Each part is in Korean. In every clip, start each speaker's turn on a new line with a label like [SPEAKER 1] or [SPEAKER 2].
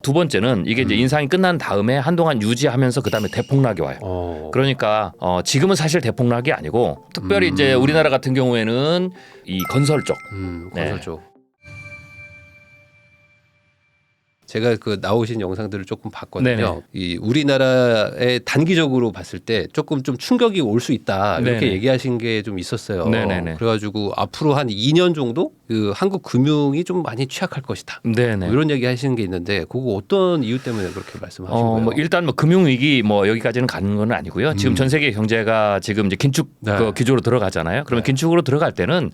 [SPEAKER 1] 두 번째는 이게 이제 인상이 끝난 다음에 한동안 유지하면서 그다음에 대폭락이 와요. 그러니까 지금은 사실 대폭락이 아니고 특별히 이제 우리나라 같은 경우에는 이 건설 쪽.
[SPEAKER 2] 건설 쪽. 제가 그 나오신 영상들을 조금 봤거든요.
[SPEAKER 1] 네네.
[SPEAKER 2] 이 우리나라에 단기적으로 봤을 때 조금 좀 충격이 올 수 있다 이렇게
[SPEAKER 1] 네네.
[SPEAKER 2] 얘기하신 게 좀 있었어요.
[SPEAKER 1] 네네네.
[SPEAKER 2] 그래가지고 앞으로 한 2년 정도 그 한국 금융이 좀 많이 취약할 것이다.
[SPEAKER 1] 네네.
[SPEAKER 2] 뭐 이런 얘기 하시는 게 있는데 그거 어떤 이유 때문에 그렇게 말씀하신 거예요?
[SPEAKER 1] 뭐 일단 뭐 금융 위기 뭐 여기까지는 가는 건 아니고요. 지금 전 세계 경제가 지금 이제 긴축
[SPEAKER 2] 네.
[SPEAKER 1] 그 기조로 들어가잖아요. 그러면 긴축으로 들어갈 때는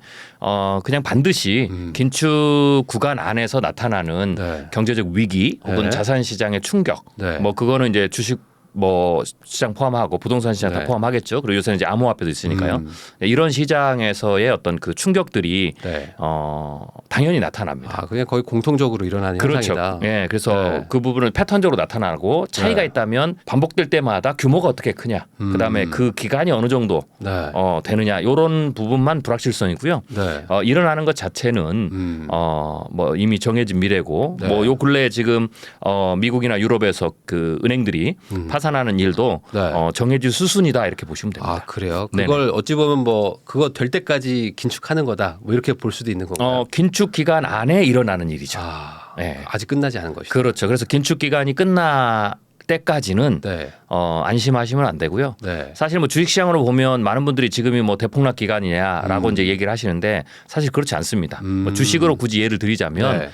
[SPEAKER 1] 그냥 반드시 긴축 구간 안에서 나타나는
[SPEAKER 2] 네.
[SPEAKER 1] 경제적 위기 혹은
[SPEAKER 2] 네.
[SPEAKER 1] 자산 시장의 충격.
[SPEAKER 2] 네.
[SPEAKER 1] 뭐 그거는 이제 주식 뭐 시장 포함하고 부동산 시장 다
[SPEAKER 2] 네.
[SPEAKER 1] 포함하겠죠. 그리고 요새는 이제 암호화폐도 있으니까요. 이런 시장에서의 어떤 그 충격들이
[SPEAKER 2] 네.
[SPEAKER 1] 당연히 나타납니다.
[SPEAKER 2] 아, 그냥 거의 공통적으로 일어나는
[SPEAKER 1] 그렇죠.
[SPEAKER 2] 현상이다.
[SPEAKER 1] 예, 그래서
[SPEAKER 2] 네.
[SPEAKER 1] 그 부분은 패턴적으로 나타나고 차이가
[SPEAKER 2] 네.
[SPEAKER 1] 있다면 반복될 때마다 규모가 어떻게 크냐, 그다음에 그 기간이 어느 정도
[SPEAKER 2] 네.
[SPEAKER 1] 되느냐 이런 부분만 불확실성이고요.
[SPEAKER 2] 네.
[SPEAKER 1] 일어나는 것 자체는 뭐 이미 정해진 미래고
[SPEAKER 2] 네.
[SPEAKER 1] 뭐 요 근래 지금 미국이나 유럽에서 그 은행들이 파산하는 일도
[SPEAKER 2] 네.
[SPEAKER 1] 정해진 수순이다 이렇게 보시면 됩니다.
[SPEAKER 2] 아, 그래요?
[SPEAKER 1] 네네.
[SPEAKER 2] 그걸 어찌 보면 뭐 그거 될 때까지 긴축하는 거다. 뭐 이렇게 볼 수도 있는 건가요?
[SPEAKER 1] 긴축 기간 안에 일어나는 일이죠. 네.
[SPEAKER 2] 아직 끝나지 않은 것이다.
[SPEAKER 1] 그렇죠. 그래서 긴축 기간이 끝날 때까지는
[SPEAKER 2] 네.
[SPEAKER 1] 안심하시면 안 되고요.
[SPEAKER 2] 네.
[SPEAKER 1] 사실 뭐 주식시장으로 보면 많은 분들이 지금이 뭐 대폭락 기간이냐라고 이제 얘기를 하시는데 사실 그렇지 않습니다. 뭐 주식으로 굳이 예를 드리자면
[SPEAKER 2] 네.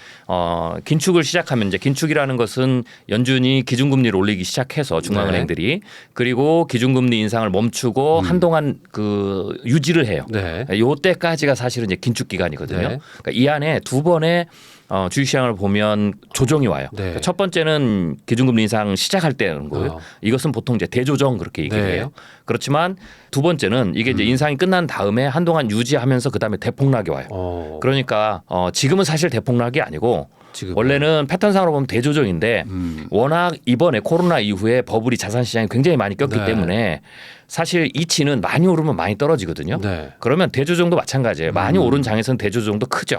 [SPEAKER 1] 긴축을 시작하면 이제 긴축이라는 것은 연준이 기준금리를 올리기 시작해서 중앙은행들이 그리고 기준금리 인상을 멈추고 한동안 그 유지를 해요.
[SPEAKER 2] 네.
[SPEAKER 1] 요 때까지가 사실은 이제 긴축 기간이거든요.
[SPEAKER 2] 네.
[SPEAKER 1] 그러니까 이 안에 두 번의 주식시장을 보면 조정이 와요.
[SPEAKER 2] 네.
[SPEAKER 1] 그러니까 첫 번째는 기준금리 인상 시작할 때는 거예요. 이것은 보통 이제 대조정 그렇게 얘기를
[SPEAKER 2] 네.
[SPEAKER 1] 해요. 그렇지만 두 번째는 이게 이제 인상이 끝난 다음에 한동안 유지하면서 그다음에 대폭락이 와요. 그러니까 지금은 사실 대폭락이 아니고
[SPEAKER 2] 지금
[SPEAKER 1] 원래는 패턴상으로 보면 대조정인데 워낙 이번에 코로나 이후에 버블이 자산 시장이 굉장히 많이 꼈기
[SPEAKER 2] 네.
[SPEAKER 1] 때문에 사실 이치는 많이 오르면 많이 떨어지거든요.
[SPEAKER 2] 네.
[SPEAKER 1] 그러면 대조정도 마찬가지예요. 많이 오른 장에서는 대조정도 크죠.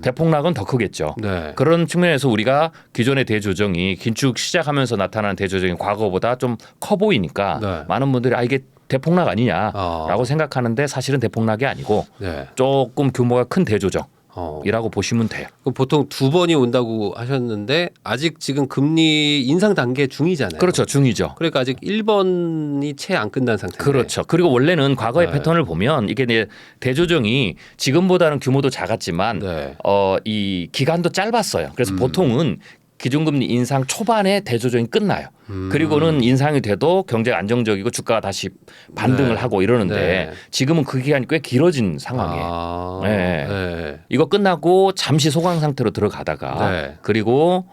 [SPEAKER 1] 대폭락은 더 크겠죠.
[SPEAKER 2] 네.
[SPEAKER 1] 그런 측면에서 우리가 기존의 대조정이 긴축 시작하면서 나타나는 대조정이 과거보다 좀 커 보이니까
[SPEAKER 2] 네.
[SPEAKER 1] 많은 분들이 이게 대폭락 아니냐라고 생각하는데 사실은 대폭락이 아니고
[SPEAKER 2] 네.
[SPEAKER 1] 조금 규모가 큰 대조정이라고 보시면 돼요.
[SPEAKER 2] 그럼 보통 두 번이 온다고 하셨는데 아직 지금 금리 인상 단계 중이잖아요.
[SPEAKER 1] 그렇죠. 중이죠.
[SPEAKER 2] 그러니까 아직 1번이 채 안 끝난 상태인데.
[SPEAKER 1] 그렇죠. 그리고 원래는 과거의
[SPEAKER 2] 네.
[SPEAKER 1] 패턴을 보면 이게 이제 대조정이 지금보다는 규모도 작았지만
[SPEAKER 2] 네.
[SPEAKER 1] 이 기간도 짧았어요. 그래서 보통은 기준금리 인상 초반에 대조정이 끝나요. 그리고는 인상이 돼도 경제가 안정적이고 주가가 다시 반등을
[SPEAKER 2] 네.
[SPEAKER 1] 하고 이러는데
[SPEAKER 2] 네.
[SPEAKER 1] 지금은 그 기간이 꽤 길어진 상황이에요.
[SPEAKER 2] 아,
[SPEAKER 1] 네.
[SPEAKER 2] 네.
[SPEAKER 1] 이거 끝나고 잠시 소강 상태로 들어가다가
[SPEAKER 2] 네.
[SPEAKER 1] 그리고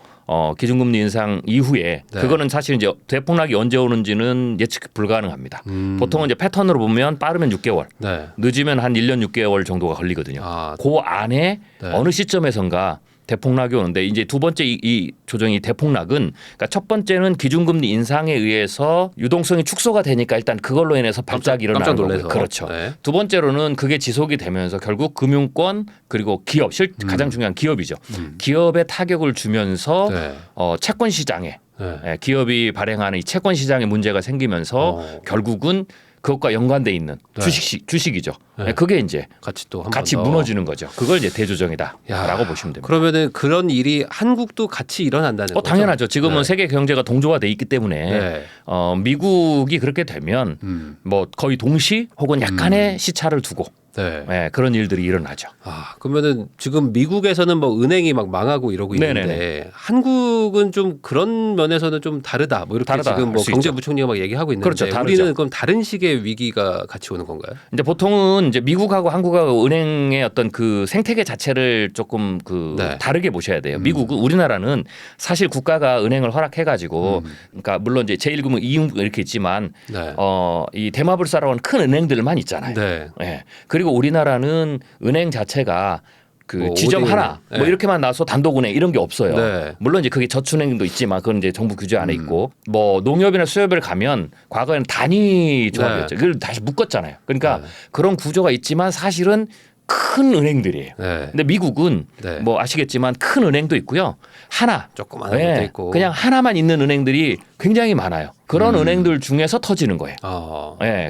[SPEAKER 1] 기준금리 인상 이후에
[SPEAKER 2] 네.
[SPEAKER 1] 그거는 사실 이제 대폭락이 언제 오는지는 예측 불가능합니다. 보통은 이제 패턴으로 보면 빠르면 6개월,
[SPEAKER 2] 네.
[SPEAKER 1] 늦으면 한 1년 6개월 정도가 걸리거든요.
[SPEAKER 2] 아,
[SPEAKER 1] 그 안에
[SPEAKER 2] 네.
[SPEAKER 1] 어느 시점에선가 대폭락이 오는데 이제 두 번째 이 조정이 대폭락은 그러니까 첫 번째는 기준금리 인상에 의해서 유동성이 축소가 되니까 일단 그걸로 인해서 발작이 일어나는
[SPEAKER 2] 깜짝 놀라서.
[SPEAKER 1] 거고요. 그렇죠.
[SPEAKER 2] 네.
[SPEAKER 1] 두 번째로는 그게 지속이 되면서 결국 금융권 그리고 기업 가장 중요한 기업이죠. 기업에 타격을 주면서
[SPEAKER 2] 네.
[SPEAKER 1] 채권 시장에
[SPEAKER 2] 네.
[SPEAKER 1] 기업이 발행하는 이 채권 시장에 문제가 생기면서 결국은 그것과 연관돼 있는
[SPEAKER 2] 네.
[SPEAKER 1] 주식이죠.
[SPEAKER 2] 네.
[SPEAKER 1] 그게 이제
[SPEAKER 2] 같이 또 한
[SPEAKER 1] 같이
[SPEAKER 2] 번 더.
[SPEAKER 1] 무너지는 거죠. 그걸 이제
[SPEAKER 2] 야.
[SPEAKER 1] 대조정이다라고 보시면 됩니다.
[SPEAKER 2] 그러면은 그런 일이 한국도 같이 일어난다는 거죠.
[SPEAKER 1] 당연하죠. 지금은
[SPEAKER 2] 네.
[SPEAKER 1] 세계 경제가 동조화돼 있기 때문에
[SPEAKER 2] 네.
[SPEAKER 1] 미국이 그렇게 되면 뭐 거의 동시 혹은 약간의 시차를 두고
[SPEAKER 2] 네.
[SPEAKER 1] 그런 일들이 일어나죠.
[SPEAKER 2] 아, 그러면은 지금 미국에서는 뭐 은행이 막 망하고 이러고 있는데
[SPEAKER 1] 네네네.
[SPEAKER 2] 한국은 좀 그런 면에서는 좀 다르다. 뭐 이렇게
[SPEAKER 1] 다르다
[SPEAKER 2] 지금
[SPEAKER 1] 할
[SPEAKER 2] 뭐
[SPEAKER 1] 수
[SPEAKER 2] 경제부총리가 막 얘기하고 있는데
[SPEAKER 1] 그렇죠. 다르죠.
[SPEAKER 2] 우리는 그럼 다른 식의 위기가 같이 오는 건가요?
[SPEAKER 1] 이제 보통은 이제 미국하고 한국하고 은행의 어떤 그 생태계 자체를 조금
[SPEAKER 2] 네.
[SPEAKER 1] 다르게 보셔야 돼요. 미국은 우리나라는 사실 국가가 은행을 허락해가지고 그러니까 물론 이제 제1금융, 2금융 이렇게 있지만
[SPEAKER 2] 네.
[SPEAKER 1] 이 대마불사라고 하는 큰 은행들만 있잖아요.
[SPEAKER 2] 네.
[SPEAKER 1] 예. 그리고 우리나라는 은행 자체가 그
[SPEAKER 2] 뭐
[SPEAKER 1] 지점
[SPEAKER 2] 오대은행.
[SPEAKER 1] 하나 뭐
[SPEAKER 2] 네.
[SPEAKER 1] 이렇게만 나서 단독은행 이런 게 없어요.
[SPEAKER 2] 네.
[SPEAKER 1] 물론 이제 그게 저축은행도 있지만 그건 이제 정부 규제 안에 있고 뭐 농협이나 수협을 가면 과거에는 단위 조합이었죠. 그걸 다시 묶었잖아요. 그러니까 그런 구조가 있지만 사실은 큰 은행들이에요.
[SPEAKER 2] 네.
[SPEAKER 1] 근데 미국은
[SPEAKER 2] 네.
[SPEAKER 1] 뭐 아시겠지만 큰 은행도 있고요. 하나
[SPEAKER 2] 조그마한 것도 있고
[SPEAKER 1] 그냥 하나만 있는 은행들이 굉장히 많아요. 그런 은행들 중에서 터지는 거예요.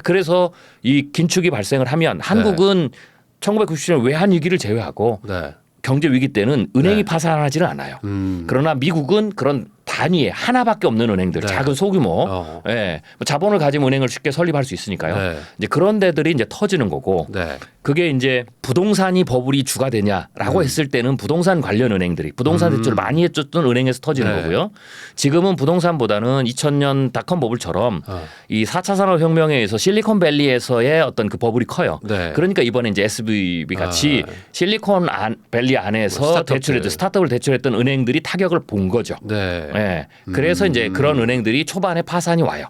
[SPEAKER 1] 그래서 이 긴축이 발생을 하면 한국은 1997년 외환 위기를 제외하고 경제 위기 때는 은행이 파산하지는 않아요. 그러나 미국은 그런 단위에 하나밖에 없는 은행들, 작은 소규모, 뭐 자본을 가진 은행을 쉽게 설립할 수 있으니까요. 이제 그런 데들이 이제 터지는 거고, 그게 이제 부동산이 버블이 주가 되냐라고 했을 때는 부동산 관련 은행들이 부동산 대출을 많이 해줬던 은행에서 터지는 거고요. 지금은 부동산보다는 2000년 닷컴 버블처럼 이 4차 산업혁명에 의해서 실리콘밸리에서의 어떤 그 버블이 커요. 그러니까 이번에 이제 SVB 같이 실리콘밸리 안에서 대출했던 스타트업을 대출했던 은행들이 타격을 본 거죠. 그래서 이제 그런 은행들이 초반에 파산이 와요.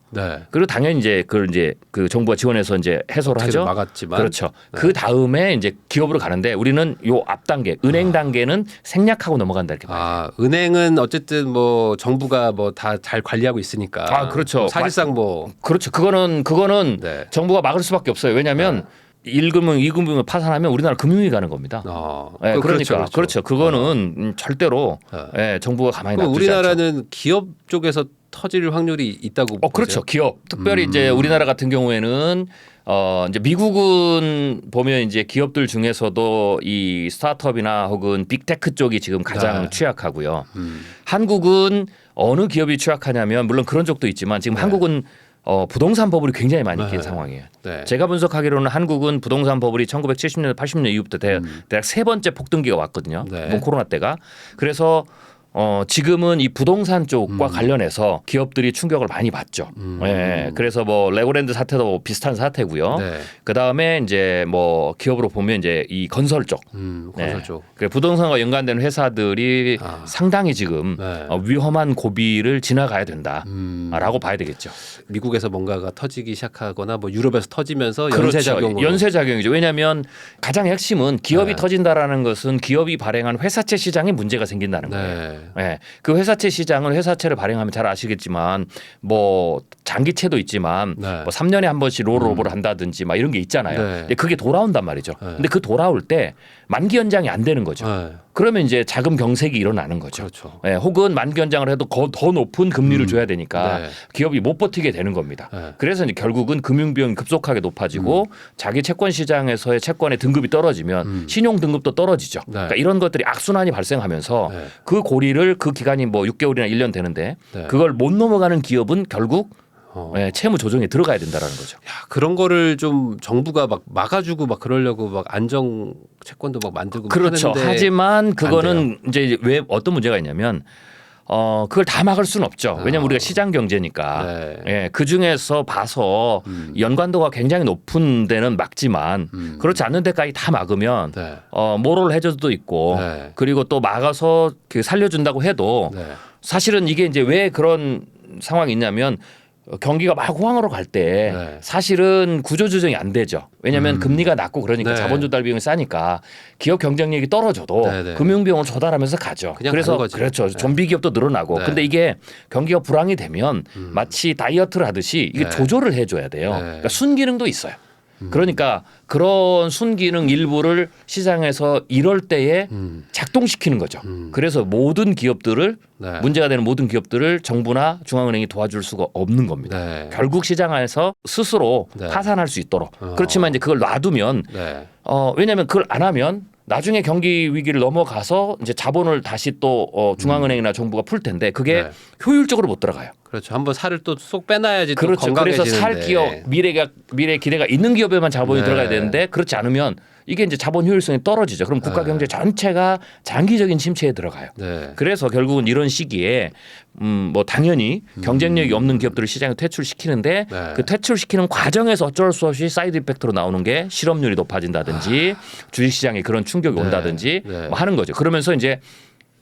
[SPEAKER 1] 그리고 당연히 이제 그걸 이제 그 정부가 지원해서 이제 해소를 하죠.
[SPEAKER 2] 막았지만
[SPEAKER 1] 그렇죠. 그 다음에 이제 기업으로 가는데 우리는 요 앞 단계 은행 단계는 생략하고 넘어간다 이렇게 봐요.
[SPEAKER 2] 은행은 어쨌든 뭐 정부가 뭐 다 잘 관리하고 있으니까.
[SPEAKER 1] 그렇죠.
[SPEAKER 2] 사실상 뭐
[SPEAKER 1] 그렇죠. 그거는 정부가 막을 수밖에 없어요. 왜냐하면 1금융, 2금융을 파산하면 우리나라 금융위 가는 겁니다. 그러니까 그렇죠. 그거는 절대로 정부가 가만히 놔두지
[SPEAKER 2] 우리나라는
[SPEAKER 1] 않죠.
[SPEAKER 2] 기업 쪽에서 터질 확률이 있다고 보세요?
[SPEAKER 1] 그렇죠. 기업. 특별히 이제 우리나라 같은 경우에는 이제 미국은 보면 이제 기업들 중에서도 이 스타트업이나 혹은 빅테크 쪽이 지금 가장 취약하고요. 한국은 어느 기업이 취약하냐면 물론 그런 쪽도 있지만 지금 한국은 부동산 버블이 굉장히 많이 낀 상황이에요. 제가 분석하기로는 한국은 부동산 버블이 1970년대 80년 이후부터 대략 세 번째 폭등기가 왔거든요. 코로나 때가. 그래서 지금은 이 부동산 쪽과 관련해서 기업들이 충격을 많이 받죠. 그래서 뭐 레고랜드 사태도 비슷한 사태고요. 그 다음에 이제 뭐 기업으로 보면 이제 이 건설 쪽,
[SPEAKER 2] 건설 쪽.
[SPEAKER 1] 부동산과 연관된 회사들이 상당히 지금 위험한 고비를 지나가야 된다라고 봐야 되겠죠.
[SPEAKER 2] 미국에서 뭔가가 터지기 시작하거나 뭐 유럽에서 터지면서
[SPEAKER 1] 그렇죠.
[SPEAKER 2] 연쇄작용으로.
[SPEAKER 1] 연쇄작용이죠. 왜냐하면 가장 핵심은 기업이 터진다라는 것은 기업이 발행한 회사채 시장에 문제가 생긴다는 거예요. 그 회사채 시장을 회사채를 발행하면 잘 아시겠지만 뭐 장기채도 있지만 뭐 3년에 한 번씩 롤오버를 한다든지 막 이런 게 있잖아요. 근데 그게 돌아온단 말이죠. 근데 그 돌아올 때 만기 연장이 안 되는 거죠. 그러면 이제 자금 경색이 일어나는 거죠.
[SPEAKER 2] 그렇죠.
[SPEAKER 1] 혹은 만기 연장을 해도 더 높은 금리를 줘야 되니까 기업이 못 버티게 되는 겁니다. 그래서 이제 결국은 금융 비용이 급속하게 높아지고 자기 채권 시장에서의 채권의 등급이 떨어지면 신용 등급도 떨어지죠. 그러니까 이런 것들이 악순환이 발생하면서 그 고리를 그 기간이 뭐 6개월이나 1년 되는데 그걸 못 넘어가는 기업은 결국 채무 조정에 들어가야 된다라는 거죠.
[SPEAKER 2] 그런 거를 좀 정부가 막 막아주고 막 그러려고 막 안정 채권도 막 만들고
[SPEAKER 1] 그렇죠.
[SPEAKER 2] 하는데
[SPEAKER 1] 하지만 그거는 이제 왜 어떤 문제가 있냐면 그걸 다 막을 수는 없죠. 왜냐하면 우리가 시장 경제니까 그 중에서 봐서 연관도가 굉장히 높은 데는 막지만 그렇지 않는 데까지 다 막으면 모럴 해저도 있고 그리고 또 막아서 살려준다고 해도 사실은 이게 이제 왜 그런 상황이 있냐면 경기가 막 호황으로 갈 때 사실은 구조조정이 안 되죠. 왜냐하면 금리가 낮고 그러니까 자본 조달 비용이 싸니까 기업 경쟁력이 떨어져도 금융 비용을 조달하면서 가죠. 그래서 그렇죠. 좀비 기업도 늘어나고. 근데 이게 경기가 불황이 되면 마치 다이어트를 하듯이 이게 조절을 해줘야 돼요. 그러니까 순기능도 있어요. 그러니까 그런 순기능 일부를 시장에서 이럴 때에 작동시키는 거죠. 그래서 모든 기업들을 문제가 되는 모든 기업들을 정부나 중앙은행이 도와줄 수가 없는 겁니다. 결국 시장 안에서 스스로 파산할 수 있도록. 그렇지만 이제 그걸 놔두면 왜냐하면 그걸 안 하면 나중에 경기 위기를 넘어가서 이제 자본을 다시 또 중앙은행이나 정부가 풀 텐데 그게 효율적으로 못 들어가요.
[SPEAKER 2] 그렇죠. 한번 살을 또 쏙 빼놔야지 또
[SPEAKER 1] 그렇죠.
[SPEAKER 2] 건강해지는데.
[SPEAKER 1] 그래서 살 기업 미래 기대가 있는 기업에만 자본이 들어가야 되는데 그렇지 않으면 이게 이제 자본 효율성이 떨어지죠. 그럼 국가 경제 전체가 장기적인 침체에 들어가요. 그래서 결국은 이런 시기에 뭐 당연히 경쟁력이 없는 기업들을 시장에 퇴출시키는데 그 퇴출시키는 과정에서 어쩔 수 없이 사이드 이펙트로 나오는 게 실업률이 높아진다든지 주식시장에 그런 충격이 온다든지 뭐 하는 거죠. 그러면서 이제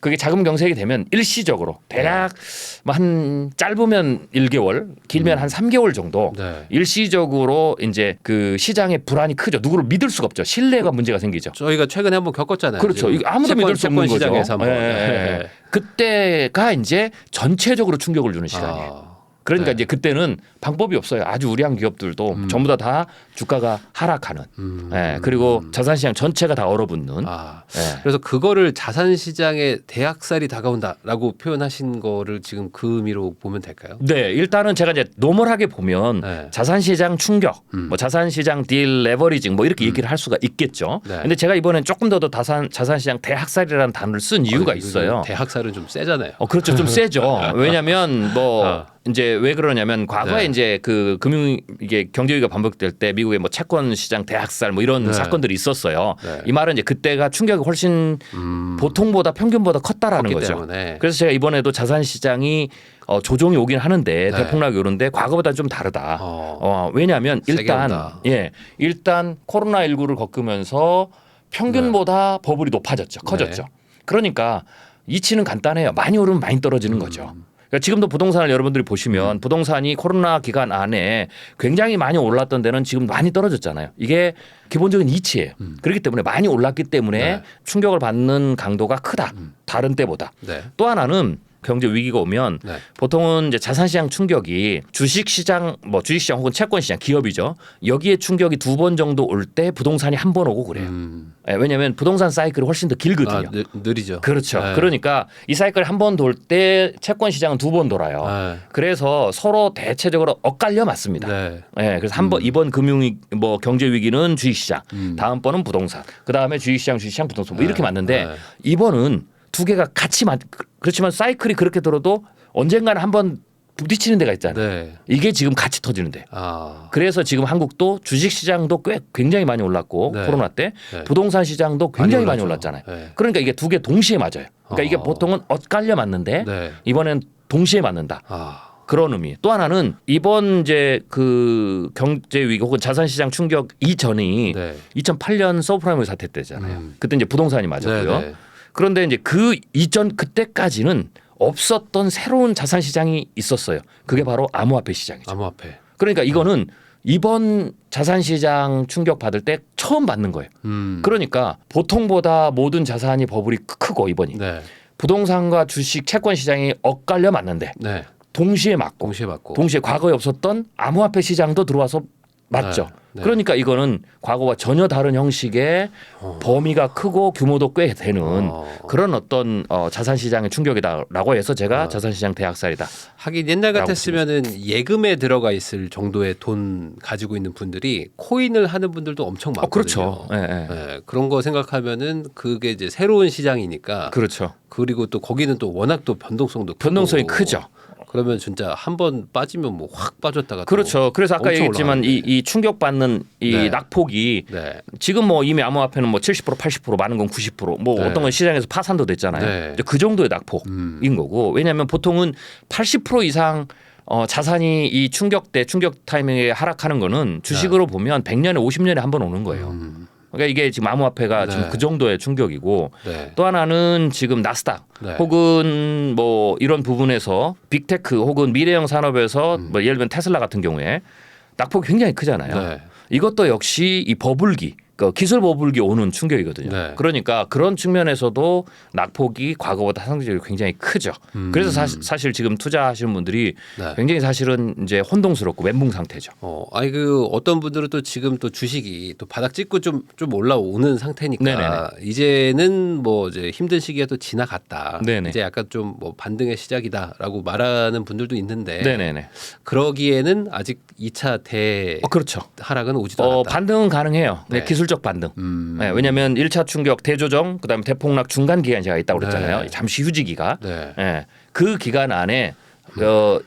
[SPEAKER 1] 그게 자금 경색이 되면 일시적으로 대략 뭐 한 짧으면 1개월, 길면 한 3개월 정도 일시적으로 이제 그 시장의 불안이 크죠. 누구를 믿을 수가 없죠. 신뢰가 문제가 생기죠.
[SPEAKER 2] 저희가 최근에 한번 겪었잖아요.
[SPEAKER 1] 그렇죠. 이거 아무도 믿을 수 없는 거죠.
[SPEAKER 2] 시장에서 한번.
[SPEAKER 1] 그때가 이제 전체적으로 충격을 주는 시간이에요. 그러니까
[SPEAKER 2] 네.
[SPEAKER 1] 이제 그때는 방법이 없어요. 아주 우량한 기업들도 전부 다 주가가 하락하는. 예, 그리고 자산시장 전체가 다 얼어붙는. 예.
[SPEAKER 2] 그래서 그거를 자산시장의 대학살이 다가온다라고 표현하신 거를 지금 그 의미로 보면 될까요?
[SPEAKER 1] 네, 일단은 제가 이제 노멀하게 보면
[SPEAKER 2] 네.
[SPEAKER 1] 자산시장 충격, 뭐 자산시장 딜 레버리징 뭐 이렇게 얘기를 할 수가 있겠죠.
[SPEAKER 2] 네.
[SPEAKER 1] 근데 제가 이번엔 조금 더 자산시장 대학살이라는 단어를 쓴 이유가 있어요.
[SPEAKER 2] 대학살은 좀 세잖아요.
[SPEAKER 1] 그렇죠, 좀 세죠. 왜냐하면 뭐 이제 왜 그러냐면 과거에
[SPEAKER 2] 네.
[SPEAKER 1] 이제 그 금융 이게 경제위기가 반복될 때 미국의 뭐 채권 시장 대학살 뭐 이런
[SPEAKER 2] 네.
[SPEAKER 1] 사건들이 있었어요.
[SPEAKER 2] 네.
[SPEAKER 1] 이 말은 이제 그때가 충격이 훨씬 보통보다 평균보다 컸다라는
[SPEAKER 2] 컸기
[SPEAKER 1] 거죠.
[SPEAKER 2] 때문에.
[SPEAKER 1] 그래서 제가 이번에도 자산 시장이 조정이 오긴 하는데
[SPEAKER 2] 네.
[SPEAKER 1] 대폭락이 오는데 과거보다 좀 다르다. 왜냐하면
[SPEAKER 2] 세게
[SPEAKER 1] 일단
[SPEAKER 2] 온다.
[SPEAKER 1] 일단 코로나 19를 겪으면서 평균보다 버블이 높아졌죠, 커졌죠. 그러니까 이치는 간단해요. 많이 오르면 많이 떨어지는 거죠. 그러니까 지금도 부동산을 여러분들이 보시면 부동산이 코로나 기간 안에 굉장히 많이 올랐던 데는 지금 많이 떨어졌잖아요. 이게 기본적인 이치예요. 그렇기 때문에 많이 올랐기 때문에
[SPEAKER 2] 네.
[SPEAKER 1] 충격을 받는 강도가 크다. 다른 때보다.
[SPEAKER 2] 네.
[SPEAKER 1] 또 하나는 경제 위기가 오면
[SPEAKER 2] 네.
[SPEAKER 1] 보통은 이제 자산시장 충격이 주식시장 뭐 주식시장 혹은 채권시장 기업이죠. 여기에 충격이 2번 정도 올 때 부동산이 한 번 오고 그래요. 왜냐하면 부동산 사이클이 훨씬 더 길거든요.
[SPEAKER 2] 느리죠.
[SPEAKER 1] 그렇죠.
[SPEAKER 2] 네.
[SPEAKER 1] 그러니까 이 사이클 한 번 돌 때 채권 시장은 2번 돌아요.
[SPEAKER 2] 네.
[SPEAKER 1] 그래서 서로 대체적으로 엇갈려 맞습니다.
[SPEAKER 2] 네.
[SPEAKER 1] 그래서 한번 이번 금융 뭐 경제 위기는 주식시장, 다음번은 부동산, 그 다음에 주식시장, 부동산 뭐 이렇게 맞는데
[SPEAKER 2] 네.
[SPEAKER 1] 이번은 두 개가 같이 그렇지만 사이클이 그렇게 들어도 언젠가는 한번 부딪히는 데가 있잖아요.
[SPEAKER 2] 네.
[SPEAKER 1] 이게 지금 같이 터지는데. 그래서 지금 한국도 주식시장도 굉장히 많이 올랐고
[SPEAKER 2] 네.
[SPEAKER 1] 코로나 때
[SPEAKER 2] 네.
[SPEAKER 1] 부동산 시장도 굉장히 많이
[SPEAKER 2] 올랐죠.
[SPEAKER 1] 올랐잖아요.
[SPEAKER 2] 네.
[SPEAKER 1] 그러니까 이게 두 개 동시에 맞아요. 그러니까 이게 보통은 엇갈려 맞는데
[SPEAKER 2] 네.
[SPEAKER 1] 이번엔 동시에 맞는다. 그런 의미. 또 하나는 이번 이제 그 경제 위기 혹은 자산시장 충격 이전이
[SPEAKER 2] 네.
[SPEAKER 1] 2008년 서브프라임 사태 때잖아요. 그때 이제 부동산이 맞았고요.
[SPEAKER 2] 네.
[SPEAKER 1] 그런데 이제 그 이전 그때까지는 없었던 새로운 자산 시장이 있었어요. 그게 바로 암호화폐 시장이죠.
[SPEAKER 2] 암호화폐.
[SPEAKER 1] 그러니까 이거는 이번 자산 시장 충격 받을 때 처음 받는 거예요. 그러니까 보통보다 모든 자산이 버블이 크고 이번이
[SPEAKER 2] 네.
[SPEAKER 1] 부동산과 주식, 채권 시장이 엇갈려 맞는데
[SPEAKER 2] 네.
[SPEAKER 1] 동시에 맞고
[SPEAKER 2] 동시에 받고.
[SPEAKER 1] 동시에 과거에 없었던 암호화폐 시장도 들어와서 맞죠.
[SPEAKER 2] 네.
[SPEAKER 1] 그러니까 이거는 과거와 전혀 다른 형식의 범위가 크고 규모도 꽤 되는 그런 어떤 자산 시장의 충격이다라고 해서 제가 자산 시장 대학살이다.
[SPEAKER 2] 하긴 옛날 같았으면은 예금에 들어가 있을 정도의 돈 가지고 있는 분들이 코인을 하는 분들도 엄청 많거든요.
[SPEAKER 1] 그렇죠.
[SPEAKER 2] 네, 그런 거 생각하면은 그게 이제 새로운 시장이니까.
[SPEAKER 1] 그렇죠.
[SPEAKER 2] 그리고 또 거기는 또 워낙 또 변동성도 크고.
[SPEAKER 1] 변동성이 크죠.
[SPEAKER 2] 그러면 진짜 한 번 빠지면 뭐 확 빠졌다가
[SPEAKER 1] 그렇죠. 그래서 아까 얘기했지만 이 충격받는 이
[SPEAKER 2] 네.
[SPEAKER 1] 낙폭이
[SPEAKER 2] 네.
[SPEAKER 1] 지금 뭐 이미 암호화폐는 뭐 70%, 80%, 많은 건 90%뭐
[SPEAKER 2] 네.
[SPEAKER 1] 어떤 건 시장에서 파산도 됐잖아요.
[SPEAKER 2] 네.
[SPEAKER 1] 이제 그 정도의 낙폭인 거고 왜냐하면 보통은 80% 이상 자산이 이 충격 타이밍에 하락하는 거는 주식으로 보면 100년에 50년에 한 번 오는 거예요. 그러니까 이게 지금 암호화폐가
[SPEAKER 2] 네.
[SPEAKER 1] 지금 그 정도의 충격이고
[SPEAKER 2] 네.
[SPEAKER 1] 또 하나는 지금 나스닥
[SPEAKER 2] 네.
[SPEAKER 1] 혹은 뭐 이런 부분에서 빅테크 혹은 미래형 산업에서 뭐 예를 들면 테슬라 같은 경우에 낙폭이 굉장히 크잖아요.
[SPEAKER 2] 네.
[SPEAKER 1] 이것도 역시 이 버블기 그 기술 버블기 오는 충격이거든요.
[SPEAKER 2] 네.
[SPEAKER 1] 그러니까 그런 측면에서도 낙폭이 과거보다 상대적으로 굉장히 크죠. 그래서 사실 지금 투자하시는 분들이
[SPEAKER 2] 네.
[SPEAKER 1] 굉장히 사실은 이제 혼동스럽고 멘붕 상태죠.
[SPEAKER 2] 아니 그 어떤 분들은 또 지금 또 주식이 또 바닥 찍고 좀 올라오는 상태니까
[SPEAKER 1] 네네네.
[SPEAKER 2] 이제는 뭐 이제 힘든 시기가 또 지나갔다.
[SPEAKER 1] 네네.
[SPEAKER 2] 이제 약간 좀 뭐 반등의 시작이다라고 말하는 분들도 있는데
[SPEAKER 1] 네네네.
[SPEAKER 2] 그러기에는 아직 2차 대
[SPEAKER 1] 그렇죠.
[SPEAKER 2] 하락은 오지도 않았다.
[SPEAKER 1] 반등은 가능해요. 네,
[SPEAKER 2] 네.
[SPEAKER 1] 기술적 반등. 네, 왜냐하면 1차 충격 대조정 그다음에 대폭락 중간 기간이 제가 있다고 그랬잖아요.
[SPEAKER 2] 네.
[SPEAKER 1] 잠시 휴지기가.
[SPEAKER 2] 네.
[SPEAKER 1] 네, 그 기간 안에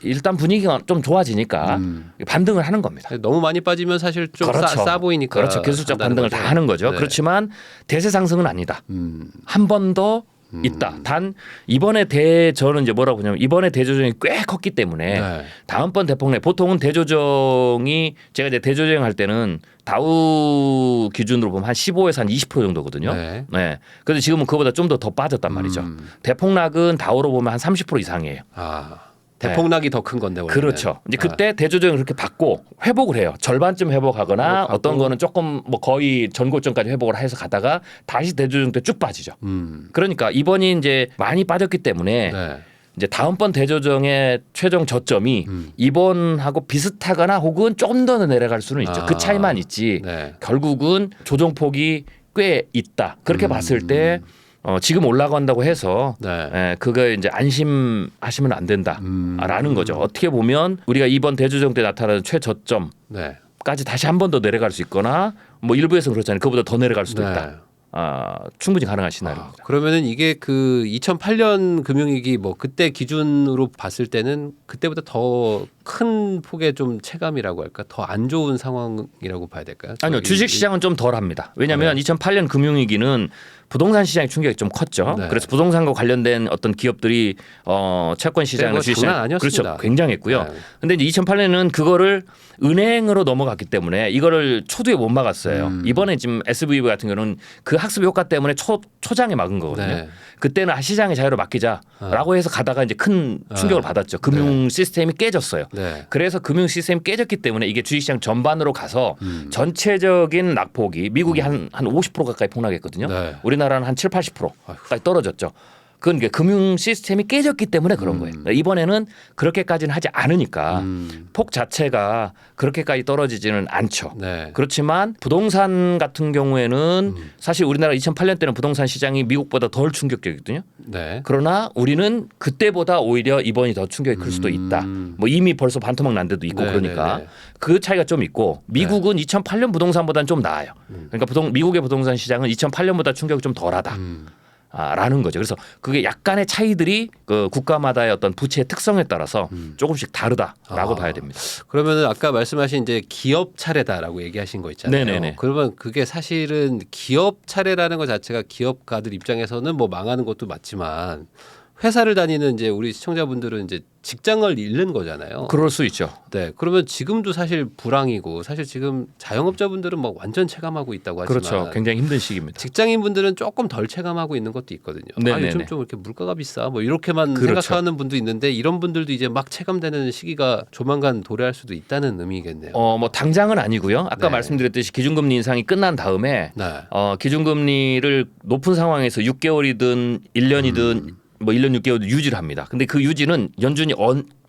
[SPEAKER 1] 일단 분위기가 좀 좋아지니까 반등을 하는 겁니다.
[SPEAKER 2] 너무 많이 빠지면 사실 좀 싸 보이니까.
[SPEAKER 1] 그렇죠. 기술적 반등을 다 하는 거죠.
[SPEAKER 2] 네.
[SPEAKER 1] 그렇지만 대세 상승은 아니다. 한 번 더 있다. 단 이번에 저는 이제 뭐라고 보냐면 이번에 대조정이 꽤 컸기 때문에
[SPEAKER 2] 네.
[SPEAKER 1] 다음번 대폭락 보통은 대조정이 제가 이제 대조정 할 때는 다우 기준으로 보면 한 15에서 한 20% 정도거든요.
[SPEAKER 2] 네.
[SPEAKER 1] 네. 그런데 지금은 그보다 좀 더 빠졌단 말이죠. 대폭락은 다우로 보면 한 30% 이상이에요.
[SPEAKER 2] 대폭락이 더 큰 건데 원래는.
[SPEAKER 1] 그렇죠. 이제 그때 대조정을 그렇게 받고 회복을 해요. 절반쯤 회복하거나
[SPEAKER 2] 회복하고.
[SPEAKER 1] 어떤 거는 조금 뭐 거의 전고점까지 회복을 해서 가다가 다시 대조정 때 쭉 빠지죠. 그러니까 이번이 이제 많이 빠졌기 때문에
[SPEAKER 2] 네.
[SPEAKER 1] 이제 다음번 대조정의 최종 저점이 이번하고 비슷하거나 혹은 조금 더 내려갈 수는 있죠. 그 차이만 있지.
[SPEAKER 2] 네.
[SPEAKER 1] 결국은 조정폭이 꽤 있다. 그렇게 봤을 때 지금 올라간다고 해서
[SPEAKER 2] 네.
[SPEAKER 1] 그거 이제 안심하시면 안 된다라는 거죠. 어떻게 보면 우리가 이번 대조정 때 나타나는 최저점
[SPEAKER 2] 네.
[SPEAKER 1] 까지 다시 한 번 더 내려갈 수 있거나 뭐 일부에서 그렇잖아요. 그보다 더 내려갈 수도
[SPEAKER 2] 네.
[SPEAKER 1] 있다. 충분히 가능한 시나리오입니다.
[SPEAKER 2] 그러면은 이게 그 2008년 금융위기 뭐 그때 기준으로 봤을 때는 그때보다 더 큰 폭의 좀 체감이라고 할까? 더 안 좋은 상황이라고 봐야 될까요?
[SPEAKER 1] 아니요. 주식 시장은 좀 덜합니다. 왜냐하면 2008년 금융위기는 부동산 시장의 충격이 좀 컸죠.
[SPEAKER 2] 네.
[SPEAKER 1] 그래서 부동산과 관련된 어떤 기업들이 채권 시장이나 주식 시장
[SPEAKER 2] 장난 아니었습니다.
[SPEAKER 1] 그렇죠. 굉장했고요.
[SPEAKER 2] 네.
[SPEAKER 1] 근데 이제 2008년은 그거를 은행으로 넘어갔기 때문에 이거를 초두에 못 막았어요. 이번에 지금 SVB 같은 경우는 그 학습 효과 때문에 초장에 막은 거거든요.
[SPEAKER 2] 네.
[SPEAKER 1] 그때는 시장의 자유로 맡기자라고 해서 가다가 이제 큰 충격을 받았죠. 금융 시스템이 깨졌어요.
[SPEAKER 2] 네.
[SPEAKER 1] 그래서 금융 시스템이 깨졌기 때문에 이게 주식시장 전반으로 가서 전체적인 낙폭이 미국이 한 50% 가까이 폭락했거든요.
[SPEAKER 2] 네.
[SPEAKER 1] 우리나라는 한 7, 80%까지 떨어졌죠. 그건 이게 금융 시스템이 깨졌기 때문에 그런 거예요. 이번에는 그렇게까지는 하지 않으니까 폭 자체가 그렇게까지 떨어지지는 않죠.
[SPEAKER 2] 네.
[SPEAKER 1] 그렇지만 부동산 같은 경우에는 사실 우리나라 2008년 때는 부동산 시장이 미국보다 덜 충격적이거든요.
[SPEAKER 2] 네.
[SPEAKER 1] 그러나 우리는 그때보다 오히려 이번이 더 충격이 클 수도 있다. 뭐 이미 벌써 반토막 난 데도 있고
[SPEAKER 2] 네,
[SPEAKER 1] 그러니까
[SPEAKER 2] 네, 네.
[SPEAKER 1] 그 차이가 좀 있고 미국은 2008년 부동산보다는 좀 나아요. 그러니까 미국의 부동산 시장은 2008년보다 충격이 좀 덜하다. 라는 거죠. 그래서 그게 약간의 차이들이 그 국가마다의 어떤 부채의 특성에 따라서 조금씩 다르다라고 봐야 됩니다.
[SPEAKER 2] 그러면은 아까 말씀하신 이제 기업 차례다라고 얘기하신 거 있잖아요.
[SPEAKER 1] 네네네.
[SPEAKER 2] 그러면 그게 사실은 기업 차례라는 것 자체가 기업가들 입장에서는 뭐 망하는 것도 맞지만 회사를 다니는 이제 우리 시청자분들은 이제 직장을 잃는 거잖아요.
[SPEAKER 1] 그럴 수 있죠.
[SPEAKER 2] 네. 그러면 지금도 사실 불황이고 사실 지금 자영업자분들은 막 완전 체감하고 있다고 하지만
[SPEAKER 1] 그렇죠. 굉장히 힘든 시기입니다.
[SPEAKER 2] 직장인분들은 조금 덜 체감하고 있는 것도 있거든요.
[SPEAKER 1] 네네네.
[SPEAKER 2] 요즘 좀 이렇게 물가가 비싸 뭐 이렇게만
[SPEAKER 1] 그렇죠.
[SPEAKER 2] 생각하는 분도 있는데 이런 분들도 이제 막 체감되는 시기가 조만간 도래할 수도 있다는 의미겠네요.
[SPEAKER 1] 뭐 당장은 아니고요. 아까
[SPEAKER 2] 네.
[SPEAKER 1] 말씀드렸듯이 기준금리 인상이 끝난 다음에
[SPEAKER 2] 네.
[SPEAKER 1] 기준금리를 높은 상황에서 6개월이든 1년이든 뭐 1년 6개월 유지를 합니다. 근데 그 유지는 연준이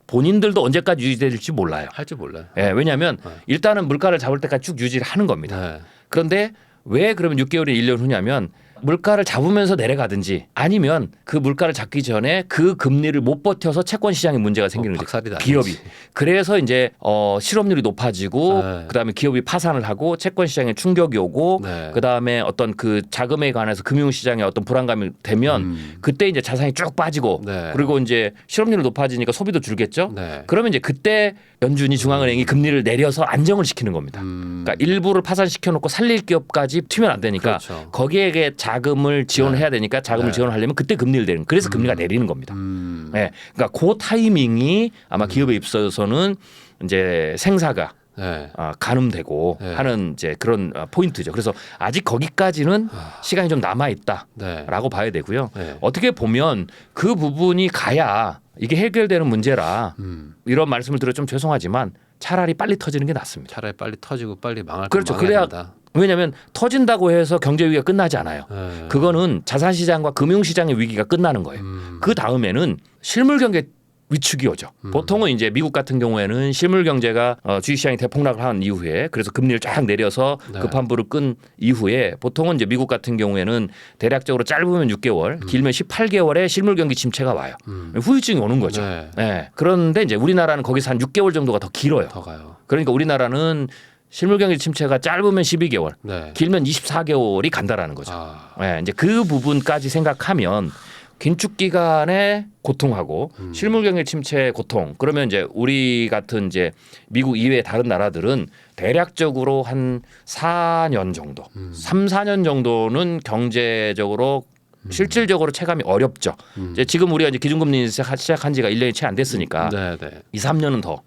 [SPEAKER 1] 본인들도 언제까지 유지될지 몰라요.
[SPEAKER 2] 할지 몰라요.
[SPEAKER 1] 예, 왜냐하면 일단은 물가를 잡을 때까지 쭉 유지를 하는 겁니다.
[SPEAKER 2] 네.
[SPEAKER 1] 그런데 왜 그러면 6개월이 1년 후냐면 물가를 잡으면서 내려가든지 아니면 그 물가를 잡기 전에 그 금리를 못 버텨서 채권 시장에 문제가 생기는 거죠.
[SPEAKER 2] 박살이 나든지.
[SPEAKER 1] 기업이. 그래서 이제 실업률이 높아지고
[SPEAKER 2] 네.
[SPEAKER 1] 그다음에 기업이 파산을 하고 채권 시장에 충격이 오고
[SPEAKER 2] 네.
[SPEAKER 1] 그다음에 어떤 그 자금에 관해서 금융 시장에 어떤 불안감이 되면 그때 이제 자산이 쭉 빠지고
[SPEAKER 2] 네.
[SPEAKER 1] 그리고 이제 실업률이 높아지니까 소비도 줄겠죠.
[SPEAKER 2] 네.
[SPEAKER 1] 그러면 이제 그때 연준이 중앙은행이 금리를 내려서 안정을 시키는 겁니다. 그러니까 일부를 파산시켜 놓고 살릴 기업까지 튀면 안 되니까
[SPEAKER 2] 그렇죠.
[SPEAKER 1] 거기에 자금을 지원을 해야 되니까 자금을
[SPEAKER 2] 네.
[SPEAKER 1] 지원을 하려면 그때 금리를 내리는 그래서 금리가 내리는 겁니다. 네. 그러니까 그 타이밍이 아마 기업에 있어서는 이제 생사가
[SPEAKER 2] 네.
[SPEAKER 1] 가늠되고
[SPEAKER 2] 네.
[SPEAKER 1] 하는 이제 그런 포인트죠. 그래서 아직 거기까지는 시간이 좀 남아 있다라고
[SPEAKER 2] 네.
[SPEAKER 1] 봐야 되고요.
[SPEAKER 2] 네.
[SPEAKER 1] 어떻게 보면 그 부분이 가야 이게 해결되는 문제라 이런 말씀을 드려 좀 죄송하지만 차라리 빨리 터지는 게 낫습니다.
[SPEAKER 2] 차라리 빨리 터지고 빨리 망할
[SPEAKER 1] 그렇죠.
[SPEAKER 2] 건 망해야
[SPEAKER 1] 그래야
[SPEAKER 2] 된다.
[SPEAKER 1] 왜냐하면 터진다고 해서 경제 위기가 끝나지 않아요.
[SPEAKER 2] 네.
[SPEAKER 1] 그거는 자산 시장과 금융 시장의 위기가 끝나는 거예요. 그 다음에는 실물 경제 위축이 오죠. 보통은 이제 미국 같은 경우에는 실물 경제가 주식시장이 대폭락을 한 이후에 그래서 금리를 쫙 내려서
[SPEAKER 2] 네.
[SPEAKER 1] 급한 불을 끈 이후에 보통은 이제 미국 같은 경우에는 대략적으로 짧으면 6개월, 길면 18개월에 실물 경기 침체가 와요. 후유증이 오는 거죠.
[SPEAKER 2] 네.
[SPEAKER 1] 네. 그런데 이제 우리나라는 거기서 한 6개월 정도가 더 길어요.
[SPEAKER 2] 더 가요.
[SPEAKER 1] 그러니까 우리나라는 실물 경기 침체가 짧으면 12개월,
[SPEAKER 2] 네.
[SPEAKER 1] 길면 24개월이 간다라는 거죠. 네, 이제 그 부분까지 생각하면 긴축 기간의 고통하고 실물 경기 침체의 고통 그러면 이제 우리 같은 이제 미국 이외의 다른 나라들은 대략적으로 한 4년 정도, 3, 4년 정도는 경제적으로 실질적으로 체감이 어렵죠. 이제 지금 우리가 이제 기준금리 시작한 지가 1년이 채 안 됐으니까
[SPEAKER 2] 네, 네.
[SPEAKER 1] 2, 3년은 더.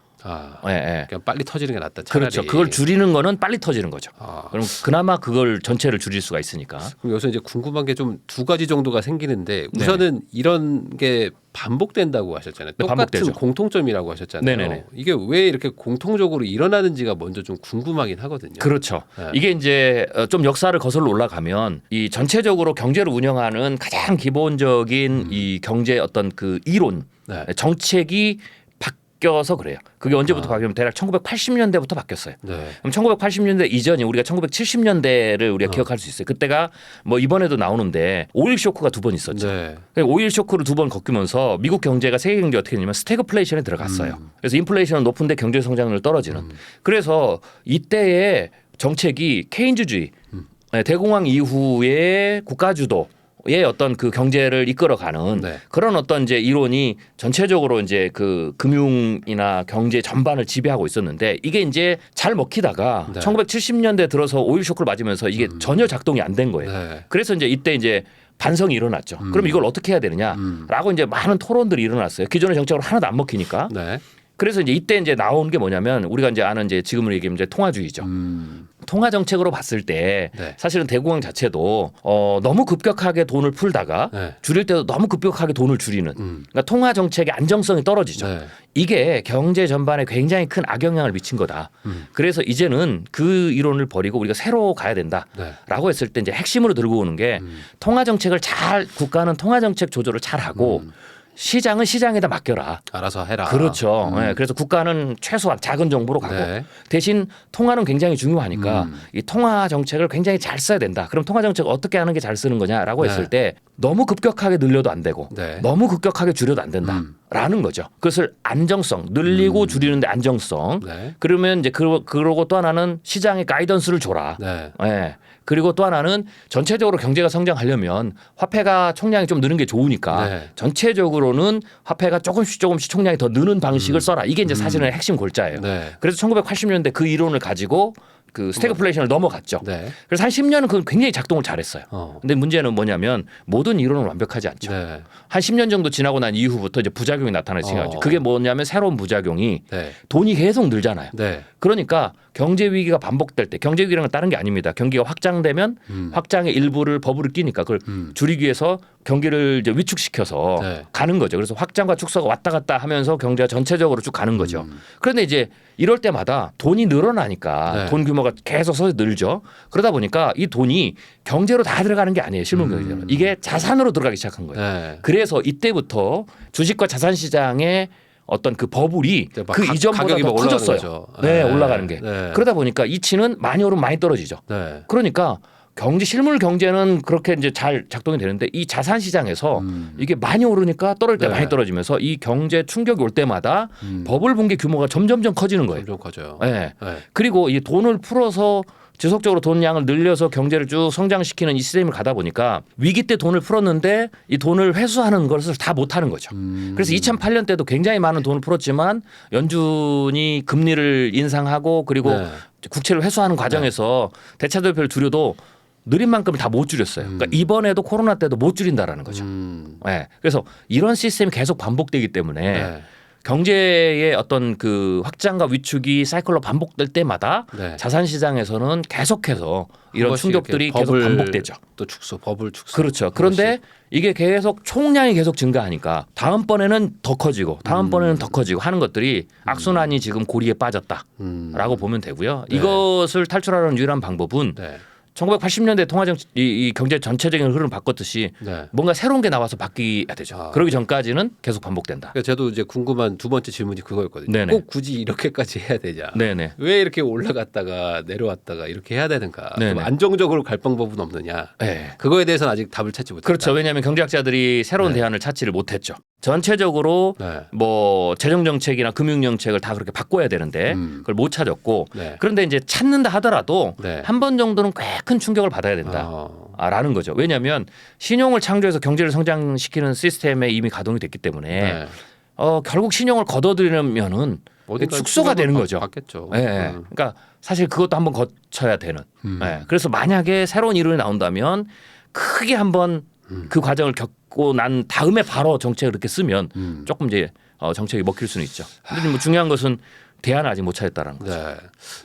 [SPEAKER 2] 예,
[SPEAKER 1] 예.
[SPEAKER 2] 그냥 빨리 터지는 게 낫다. 차라리.
[SPEAKER 1] 그렇죠. 그걸 줄이는 거는 빨리 터지는 거죠.
[SPEAKER 2] 아.
[SPEAKER 1] 그럼 그나마 그걸 전체를 줄일 수가 있으니까.
[SPEAKER 2] 그럼 여기서 이제 궁금한 게 좀 두 가지 정도가 생기는데 우선은 이런 게 반복된다고 하셨잖아요.
[SPEAKER 1] 네,
[SPEAKER 2] 똑같은
[SPEAKER 1] 반복되죠.
[SPEAKER 2] 공통점이라고 하셨잖아요.
[SPEAKER 1] 네네네.
[SPEAKER 2] 이게 왜 이렇게 공통적으로 일어나는지가 먼저 좀 궁금하긴 하거든요.
[SPEAKER 1] 그렇죠.
[SPEAKER 2] 네.
[SPEAKER 1] 이게 이제 좀 역사를 거슬러 올라가면 이 전체적으로 경제를 운영하는 가장 기본적인 이 경제 어떤 그 이론
[SPEAKER 2] 네.
[SPEAKER 1] 정책이 바뀌어서 그래요. 그게 언제부터 바뀌면 대략 1980년대부터 바뀌었어요.
[SPEAKER 2] 네.
[SPEAKER 1] 그럼 1980년대 이전이 우리가 1970년대를 우리가 기억할 수 있어요. 그때가 뭐 이번에도 나오는데 오일 쇼크가 2번 있었죠.
[SPEAKER 2] 네.
[SPEAKER 1] 오일 쇼크를 2번 겪으면서 미국 경제가 세계 경제 어떻게 되냐면 스태그플레이션에 들어갔어요. 그래서 인플레이션은 높은데 경제 성장률 떨어지는. 그래서 이때의 정책이 케인즈주의, 대공황 이후의 국가 주도 의 어떤 그 경제를 이끌어가는
[SPEAKER 2] 네.
[SPEAKER 1] 그런 어떤 이제 이론이 전체적으로 이제 그 금융이나 경제 전반을 지배하고 있었는데 이게 이제 잘 먹히다가
[SPEAKER 2] 네.
[SPEAKER 1] 1970년대 들어서 오일 쇼크를 맞으면서 이게 전혀 작동이 안 된 거예요.
[SPEAKER 2] 네.
[SPEAKER 1] 그래서 이제 이때 이제 반성이 일어났죠. 그럼 이걸 어떻게 해야 되느냐라고 이제 많은 토론들이 일어났어요. 기존의 정책으로 하나도 안 먹히니까.
[SPEAKER 2] 네.
[SPEAKER 1] 그래서 이제 이때 이제 나온 게 뭐냐면 우리가 이제 아는 이제 지금으로 얘기하면 이제 통화주의죠. 통화 정책으로 봤을 때
[SPEAKER 2] 네.
[SPEAKER 1] 사실은 대공황 자체도 너무 급격하게 돈을 풀다가
[SPEAKER 2] 네.
[SPEAKER 1] 줄일 때도 너무 급격하게 돈을 줄이는 그러니까 통화 정책의 안정성이 떨어지죠.
[SPEAKER 2] 네.
[SPEAKER 1] 이게 경제 전반에 굉장히 큰 악영향을 미친 거다. 그래서 이제는 그 이론을 버리고 우리가 새로 가야 된다라고 했을 때 이제 핵심으로 들고 오는 게 통화 정책을 국가는 통화 정책 조절을 잘 하고 시장은 시장에다 맡겨라.
[SPEAKER 2] 알아서 해라.
[SPEAKER 1] 그렇죠. 네, 그래서 국가는 최소한 작은 정부로 가고
[SPEAKER 2] 네.
[SPEAKER 1] 대신 통화는 굉장히 중요하니까 이 통화 정책을 굉장히 잘 써야 된다. 그럼 통화 정책을 어떻게 하는 게 잘 쓰는 거냐라고
[SPEAKER 2] 네.
[SPEAKER 1] 했을 때 너무 급격하게 늘려도 안 되고
[SPEAKER 2] 네.
[SPEAKER 1] 너무 급격하게 줄여도 안 된다라는 거죠. 그것을 안정성, 늘리고 줄이는데 안정성.
[SPEAKER 2] 네.
[SPEAKER 1] 그러면 이제 그러고 또 하나는 시장에 가이던스를 줘라.
[SPEAKER 2] 네.
[SPEAKER 1] 네. 그리고 또 하나는 전체적으로 경제가 성장하려면 화폐가 총량이 좀 느는 게 좋으니까
[SPEAKER 2] 네.
[SPEAKER 1] 전체적으로는 화폐가 조금씩 총량이 더 느는 방식을 써라. 이게 이제 사실은 핵심 골자예요.
[SPEAKER 2] 네.
[SPEAKER 1] 그래서 1980년대 그 이론을 가지고 그 스태그플레이션을 넘어갔죠.
[SPEAKER 2] 네.
[SPEAKER 1] 그래서 한 10년은 그건 굉장히 작동을 잘했어요.
[SPEAKER 2] 어.
[SPEAKER 1] 근데 문제는 뭐냐면 모든 이론은 완벽하지 않죠.
[SPEAKER 2] 네.
[SPEAKER 1] 한 10년 정도 지나고 난 이후부터 이제 부작용이 나타나기 시작하죠. 그게 뭐냐면 새로운 부작용이
[SPEAKER 2] 네.
[SPEAKER 1] 돈이 계속 늘잖아요.
[SPEAKER 2] 네.
[SPEAKER 1] 그러니까 경제 위기가 반복될 때 경제 위기라는 건 다른 게 아닙니다. 경기가 확장되면 확장의 일부를 버블을 끼니까 그걸 줄이기 위해서 경기를 이제 위축시켜서
[SPEAKER 2] 네.
[SPEAKER 1] 가는 거죠. 그래서 확장과 축소가 왔다 갔다 하면서 경제가 전체적으로 쭉 가는 거죠. 그런데 이제 이럴 때마다 돈이 늘어나니까
[SPEAKER 2] 네.
[SPEAKER 1] 돈 규모가 계속 서서 늘죠. 그러다 보니까 이 돈이 경제로 다 들어가는 게 아니에요. 실물 경제로. 이게 자산으로 들어가기 시작한 거예요.
[SPEAKER 2] 네.
[SPEAKER 1] 그래서 이때부터 주식과 자산 시장의 어떤 그 버블이
[SPEAKER 2] 막
[SPEAKER 1] 그 이전보다
[SPEAKER 2] 가격이
[SPEAKER 1] 더
[SPEAKER 2] 막 올라가는
[SPEAKER 1] 커졌어요.
[SPEAKER 2] 거죠.
[SPEAKER 1] 네,
[SPEAKER 2] 네.
[SPEAKER 1] 올라가는 게.
[SPEAKER 2] 네.
[SPEAKER 1] 그러다 보니까 이치는 많이 오르면 많이 떨어지죠.
[SPEAKER 2] 네.
[SPEAKER 1] 그러니까 실물 경제는 그렇게 이제 잘 작동이 되는데 이 자산 시장에서 이게 많이 오르니까 떨어질 때
[SPEAKER 2] 네.
[SPEAKER 1] 많이 떨어지면서 이 경제 충격이 올 때마다 버블 붕괴 규모가 점점점 커지는 거예요.
[SPEAKER 2] 점점 커져요.
[SPEAKER 1] 네.
[SPEAKER 2] 네.
[SPEAKER 1] 그리고 이 돈을 풀어서 지속적으로 돈 양을 늘려서 경제를 쭉 성장시키는 이 시스템을 가다 보니까 위기 때 돈을 풀었는데 이 돈을 회수하는 것을 다 못하는 거죠. 그래서 2008년 때도 굉장히 많은 돈을 풀었지만 연준이 금리를 인상하고 그리고
[SPEAKER 2] 네.
[SPEAKER 1] 국채를 회수하는 과정에서 대차대표를 줄여도 느린 만큼을 다 못 줄였어요. 그러니까 이번에도 코로나 때도 못 줄인다라는 거죠. 네. 그래서 이런 시스템이 계속 반복되기 때문에
[SPEAKER 2] 네.
[SPEAKER 1] 경제의 어떤 그 확장과 위축이 사이클로 반복될 때마다
[SPEAKER 2] 네.
[SPEAKER 1] 자산 시장에서는 계속해서 이런
[SPEAKER 2] 번씩
[SPEAKER 1] 충격들이
[SPEAKER 2] 이렇게
[SPEAKER 1] 계속
[SPEAKER 2] 버블
[SPEAKER 1] 반복되죠.
[SPEAKER 2] 또 축소, 버블 축소.
[SPEAKER 1] 그렇죠. 그런데 이게 계속 총량이 계속 증가하니까 다음번에는 더 커지고 다음번에는 더 커지고 하는 것들이 악순환이 지금 고리에 빠졌다라고 보면 되고요.
[SPEAKER 2] 네.
[SPEAKER 1] 이것을 탈출하는 유일한 방법은
[SPEAKER 2] 네.
[SPEAKER 1] 1980년대 이 경제 전체적인 흐름을 바꿨듯이
[SPEAKER 2] 네.
[SPEAKER 1] 뭔가 새로운 게 나와서 바뀌어야 되죠. 그러기 전까지는 계속 반복된다.
[SPEAKER 2] 그러니까 저도 이제 궁금한 두 번째 질문이 그거였거든요.
[SPEAKER 1] 네네.
[SPEAKER 2] 꼭 굳이 이렇게까지 해야 되냐?
[SPEAKER 1] 네네.
[SPEAKER 2] 왜 이렇게 올라갔다가 내려왔다가 이렇게 해야 되는가? 좀
[SPEAKER 1] 네네.
[SPEAKER 2] 안정적으로 갈 방법은 없느냐?
[SPEAKER 1] 네.
[SPEAKER 2] 그거에 대해서는 아직 답을 찾지 못했다.
[SPEAKER 1] 그렇죠. 왜냐하면 경제학자들이 새로운
[SPEAKER 2] 네.
[SPEAKER 1] 대안을 찾지를 못했죠. 전체적으로
[SPEAKER 2] 네.
[SPEAKER 1] 뭐 재정 정책이나 금융 정책을 다 그렇게 바꿔야 되는데 그걸 못 찾았고
[SPEAKER 2] 네.
[SPEAKER 1] 그런데 이제 찾는다 하더라도
[SPEAKER 2] 네.
[SPEAKER 1] 한 번 정도는 꽤 큰 충격을 받아야 된다라는 거죠. 왜냐하면 신용을 창조해서 경제를 성장시키는 시스템에 이미 가동이 됐기 때문에
[SPEAKER 2] 네.
[SPEAKER 1] 결국 신용을 걷어들이려면은
[SPEAKER 2] 어딘가에
[SPEAKER 1] 축소가 되는 거죠.
[SPEAKER 2] 받겠죠.
[SPEAKER 1] 네. 그러니까 사실 그것도 한번 거쳐야 되는. 네. 그래서 만약에 새로운 이론이 나온다면 크게 한번 그 과정을 겪고 난 다음에 바로 정책을 이렇게 쓰면 조금 이제 정책이 먹힐 수는 있죠. 근데 뭐 중요한 것은 대안을 아직 못 찾았다라는 거죠.
[SPEAKER 2] 네.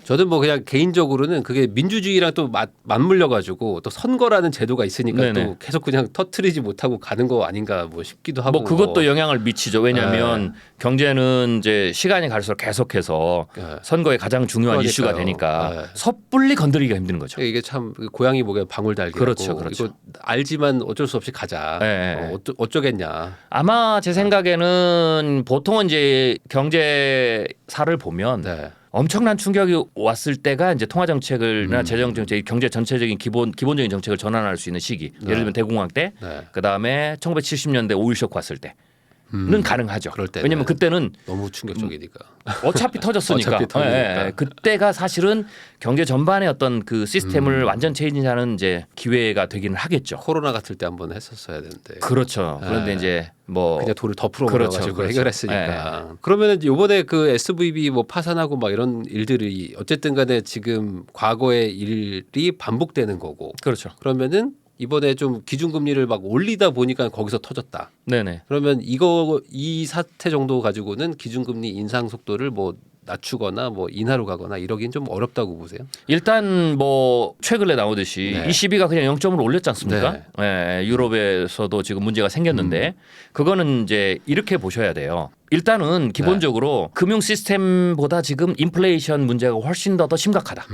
[SPEAKER 2] 저는 뭐 그냥 개인적으로는 그게 민주주의랑 또 맞물려 가지고 또 선거라는 제도가 있으니까
[SPEAKER 1] 네네.
[SPEAKER 2] 또 계속 그냥 터트리지 못하고 가는 거 아닌가 뭐 싶기도 하고.
[SPEAKER 1] 뭐 그것도 영향을 미치죠. 왜냐하면 경제는 이제 시간이 갈수록 계속해서
[SPEAKER 2] 네.
[SPEAKER 1] 선거에 가장 중요한
[SPEAKER 2] 그러니까요.
[SPEAKER 1] 이슈가 되니까
[SPEAKER 2] 네.
[SPEAKER 1] 섣불리 건드리기가 힘든 거죠.
[SPEAKER 2] 이게 참 고양이 목에 방울 달기라고.
[SPEAKER 1] 그렇죠, 그렇죠.
[SPEAKER 2] 이거 알지만 어쩔 수 없이 가자.
[SPEAKER 1] 네.
[SPEAKER 2] 어쩌겠냐.
[SPEAKER 1] 아마 제 생각에는 보통은 이제 경제사를 보면
[SPEAKER 2] 네.
[SPEAKER 1] 엄청난 충격이 왔을 때가 이제 통화 정책을나 재정 정책, 경제 전체적인 기본적인 정책을 전환할 수 있는 시기. 예를 들면 대공황 때,
[SPEAKER 2] 네.
[SPEAKER 1] 그다음에 1970년대 오일 쇼크 왔을 때는 가능하죠.
[SPEAKER 2] 그럴 때는.
[SPEAKER 1] 왜냐하면 그때는
[SPEAKER 2] 너무 충격적이니까.
[SPEAKER 1] 어차피 터졌으니까.
[SPEAKER 2] 어차피 터지니까.
[SPEAKER 1] 예, 예. 그때가 사실은 경제 전반의 어떤 그 시스템을 완전 체인지하는 이제 기회가 되기는 하겠죠.
[SPEAKER 2] 코로나 같을 때 한번 했었어야 되는데.
[SPEAKER 1] 그렇죠. 그런데
[SPEAKER 2] 예.
[SPEAKER 1] 이제 뭐
[SPEAKER 2] 그냥 돈을 더
[SPEAKER 1] 그렇죠,
[SPEAKER 2] 풀어버려가지고
[SPEAKER 1] 그렇죠.
[SPEAKER 2] 해결했으니까. 그러면은 이번에 그 SVB 뭐 파산하고 막 이런 일들이 어쨌든간에 지금 과거의 일이 반복되는 거고.
[SPEAKER 1] 그렇죠.
[SPEAKER 2] 그러면은 이번에 좀 기준금리를 막 올리다 보니까 거기서 터졌다.
[SPEAKER 1] 네네.
[SPEAKER 2] 그러면 이 사태 정도 가지고는 기준금리 인상 속도를 뭐 낮추거나 뭐 인하로 가거나 이러긴 좀 어렵다고 보세요.
[SPEAKER 1] 일단 뭐 최근에 나오듯이
[SPEAKER 2] 네.
[SPEAKER 1] ECB가 그냥 0.5로 올렸지 않습니까?
[SPEAKER 2] 네.
[SPEAKER 1] 예, 유럽에서도 지금 문제가 생겼는데 그거는 이제 이렇게 보셔야 돼요. 일단은 기본적으로 금융 시스템보다 지금 인플레이션 문제가 훨씬 더 심각하다.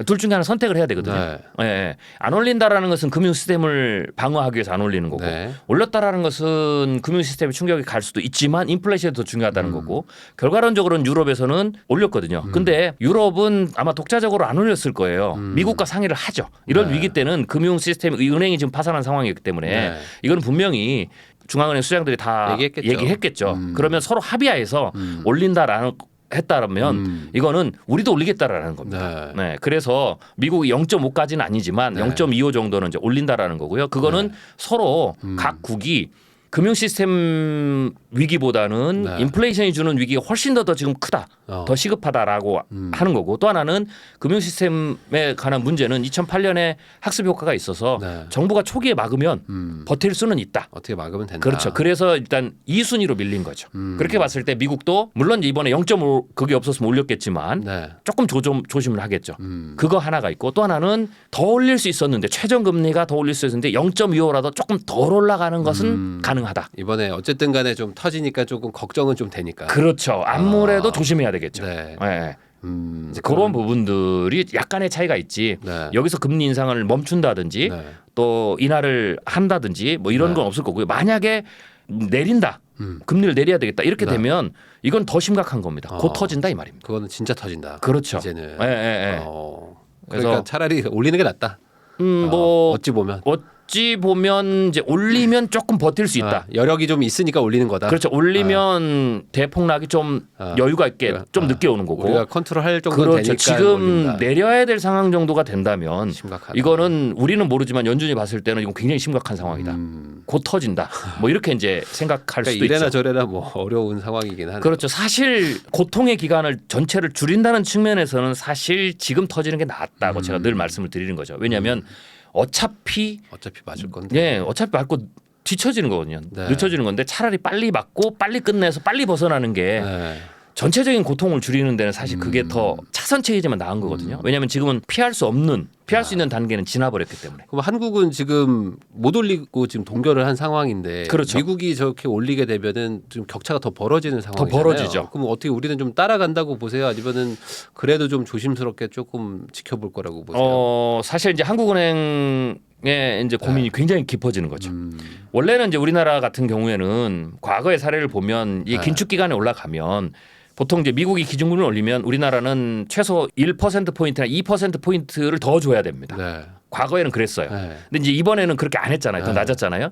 [SPEAKER 1] 둘 중에 하나 선택을 해야 되거든요.
[SPEAKER 2] 네.
[SPEAKER 1] 예, 예. 안 올린다라는 것은 금융 시스템을 방어하기 위해서 안 올리는 거고
[SPEAKER 2] 네.
[SPEAKER 1] 올렸다라는 것은 금융 시스템에 충격이 갈 수도 있지만 인플레이션이 더 중요하다는 거고 결과론적으로는 유럽에서는 올렸거든요. 근데 유럽은 아마 독자적으로 안 올렸을 거예요. 미국과 상의를 하죠. 이런
[SPEAKER 2] 네.
[SPEAKER 1] 위기 때는 금융 시스템 은행이 지금 파산한 상황이기 때문에
[SPEAKER 2] 네.
[SPEAKER 1] 이건 분명히 중앙은행 수장들이 다
[SPEAKER 2] 얘기했겠죠.
[SPEAKER 1] 그러면 서로 합의하에서 올린다라는 했다라면 이거는 우리도 올리겠다라는 겁니다.
[SPEAKER 2] 네.
[SPEAKER 1] 네. 그래서 미국이 0.5까지는 아니지만
[SPEAKER 2] 네.
[SPEAKER 1] 0.25 정도는 이제 올린다라는 거고요. 그거는 서로 각국이 금융 시스템 위기보다는
[SPEAKER 2] 네.
[SPEAKER 1] 인플레이션이 주는 위기가 훨씬 더 지금 크다. 더 시급하다라고 하는 거고 또 하나는 금융 시스템에 관한 문제는 2008년에 학습 효과가 있어서
[SPEAKER 2] 네.
[SPEAKER 1] 정부가 초기에 막으면 버틸 수는 있다.
[SPEAKER 2] 어떻게 막으면 된다.
[SPEAKER 1] 그렇죠. 그래서 일단 2순위로 밀린 거죠. 그렇게 봤을 때 미국도 물론 이번에 0.5 그게 없었으면 올렸겠지만
[SPEAKER 2] 네.
[SPEAKER 1] 조금 조심을 하겠죠. 그거 하나가 있고 또 하나는 더 올릴 수 있었는데 최종 금리가 더 올릴 수 있었는데 0.25라도 조금 덜 올라가는 것은 가능하다.
[SPEAKER 2] 이번에 어쨌든 간에 좀 터지니까 조금 걱정은 좀 되니까.
[SPEAKER 1] 그렇죠. 아무래도 조심해야 되겠죠.
[SPEAKER 2] 네.
[SPEAKER 1] 네. 이제 그런 부분들이 약간의 차이가 있지.
[SPEAKER 2] 네.
[SPEAKER 1] 여기서 금리 인상을 멈춘다든지
[SPEAKER 2] 네.
[SPEAKER 1] 또 인하를 한다든지 뭐 이런 건 없을 거고요. 만약에 내린다. 금리를 내려야 되겠다. 이렇게
[SPEAKER 2] 네.
[SPEAKER 1] 되면 이건 더 심각한 겁니다. 곧 터진다 이 말입니다.
[SPEAKER 2] 그거는 진짜 터진다.
[SPEAKER 1] 그렇죠.
[SPEAKER 2] 이제는.
[SPEAKER 1] 예, 예, 예.
[SPEAKER 2] 그러니까
[SPEAKER 1] 그래서
[SPEAKER 2] 차라리 올리는 게 낫다.
[SPEAKER 1] 뭐
[SPEAKER 2] 어찌 보면.
[SPEAKER 1] 어찌 보면 이제 올리면 조금 버틸 수 있다.
[SPEAKER 2] 여력이 좀 있으니까 올리는 거다.
[SPEAKER 1] 그렇죠. 올리면 대폭락이 좀 여유가 있게 좀 늦게 오는 거고.
[SPEAKER 2] 우리가 컨트롤할 정도는
[SPEAKER 1] 그렇죠.
[SPEAKER 2] 되니까
[SPEAKER 1] 지금
[SPEAKER 2] 올린다.
[SPEAKER 1] 내려야 될 상황 정도가 된다면
[SPEAKER 2] 심각하다.
[SPEAKER 1] 이거는 우리는 모르지만 연준이 봤을 때는 이건 굉장히 심각한 상황이다. 곧 터진다. 뭐 이렇게 이제 생각할
[SPEAKER 2] 그러니까
[SPEAKER 1] 수도
[SPEAKER 2] 이래나
[SPEAKER 1] 있죠.
[SPEAKER 2] 저래나 뭐 어려운 상황이긴 하네요.
[SPEAKER 1] 그렇죠. 사실 고통의 기간을 전체를 줄인다는 측면에서는 사실 지금 터지는 게 낫다고 제가 늘 말씀을 드리는 거죠. 왜냐하면 어차피
[SPEAKER 2] 맞을 건데.
[SPEAKER 1] 예, 어차피 맞고 뒤처지는 거거든요.
[SPEAKER 2] 네.
[SPEAKER 1] 늦춰지는 건데 차라리 빨리 맞고 빨리 끝내서 빨리 벗어나는 게
[SPEAKER 2] 네.
[SPEAKER 1] 전체적인 고통을 줄이는 데는 사실 그게 더 차선책이지만 나은 거거든요. 왜냐하면 지금은 피할 수 있는 단계는 지나버렸기 때문에.
[SPEAKER 2] 그럼 한국은 지금 못 올리고 지금 동결을 한 상황인데
[SPEAKER 1] 그렇죠.
[SPEAKER 2] 미국이 저렇게 올리게 되면은 좀 격차가 더 벌어지는 상황이잖아요.
[SPEAKER 1] 벌어지죠.
[SPEAKER 2] 그럼 어떻게 우리는 좀 따라간다고 보세요? 아니면은 그래도 좀 조심스럽게 조금 지켜볼 거라고 보세요?
[SPEAKER 1] 사실 이제 한국은행의 이제 고민이 굉장히 깊어지는 거죠. 원래는 이제 우리나라 같은 경우에는 과거의 사례를 보면 이 긴축 기간에 올라가면 보통 이제 미국이 기준금리를 올리면 우리나라는 최소 1% 포인트나 2% 포인트를 더 줘야 됩니다.
[SPEAKER 2] 네.
[SPEAKER 1] 과거에는 그랬어요.
[SPEAKER 2] 네.
[SPEAKER 1] 근데 이제 이번에는 그렇게 안 했잖아요. 더
[SPEAKER 2] 네.
[SPEAKER 1] 낮았잖아요.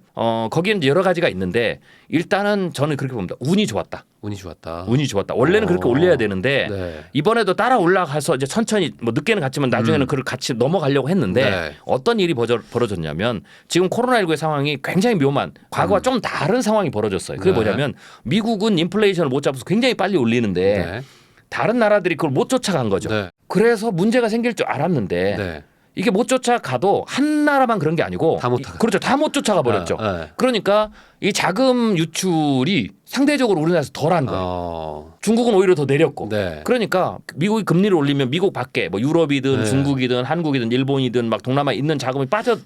[SPEAKER 1] 거기에는 이제 여러 가지가 있는데 일단은 저는 그렇게 봅니다. 운이 좋았다.
[SPEAKER 2] 운이 좋았다.
[SPEAKER 1] 운이 좋았다. 원래는 그렇게 올려야 되는데
[SPEAKER 2] 네.
[SPEAKER 1] 이번에도 따라 올라가서 이제 천천히 뭐 늦게는 갔지만 나중에는 그걸 같이 넘어가려고 했는데
[SPEAKER 2] 네.
[SPEAKER 1] 어떤 일이 벌어졌냐면 지금 코로나19의 상황이 굉장히 묘만 과거와 좀 다른 상황이 벌어졌어요. 그게
[SPEAKER 2] 네.
[SPEAKER 1] 뭐냐면 미국은 인플레이션을 못 잡아서 굉장히 빨리 올리는데
[SPEAKER 2] 네.
[SPEAKER 1] 다른 나라들이 그걸 못 쫓아간 거죠.
[SPEAKER 2] 네.
[SPEAKER 1] 그래서 문제가 생길 줄 알았는데
[SPEAKER 2] 네.
[SPEAKER 1] 이게 못 쫓아가도 한 나라만 그런 게 아니고
[SPEAKER 2] 다 못 쫓아가.
[SPEAKER 1] 그렇죠. 다 못 쫓아가 버렸죠. 그러니까 이 자금 유출이 상대적으로 우리나라에서 덜한 거예요. 중국은 오히려 더 내렸고.
[SPEAKER 2] 네.
[SPEAKER 1] 그러니까 미국이 금리를 올리면 미국 밖에 뭐 유럽이든
[SPEAKER 2] 네.
[SPEAKER 1] 중국이든 한국이든 일본이든 막 동남아에 있는 자금이 빠져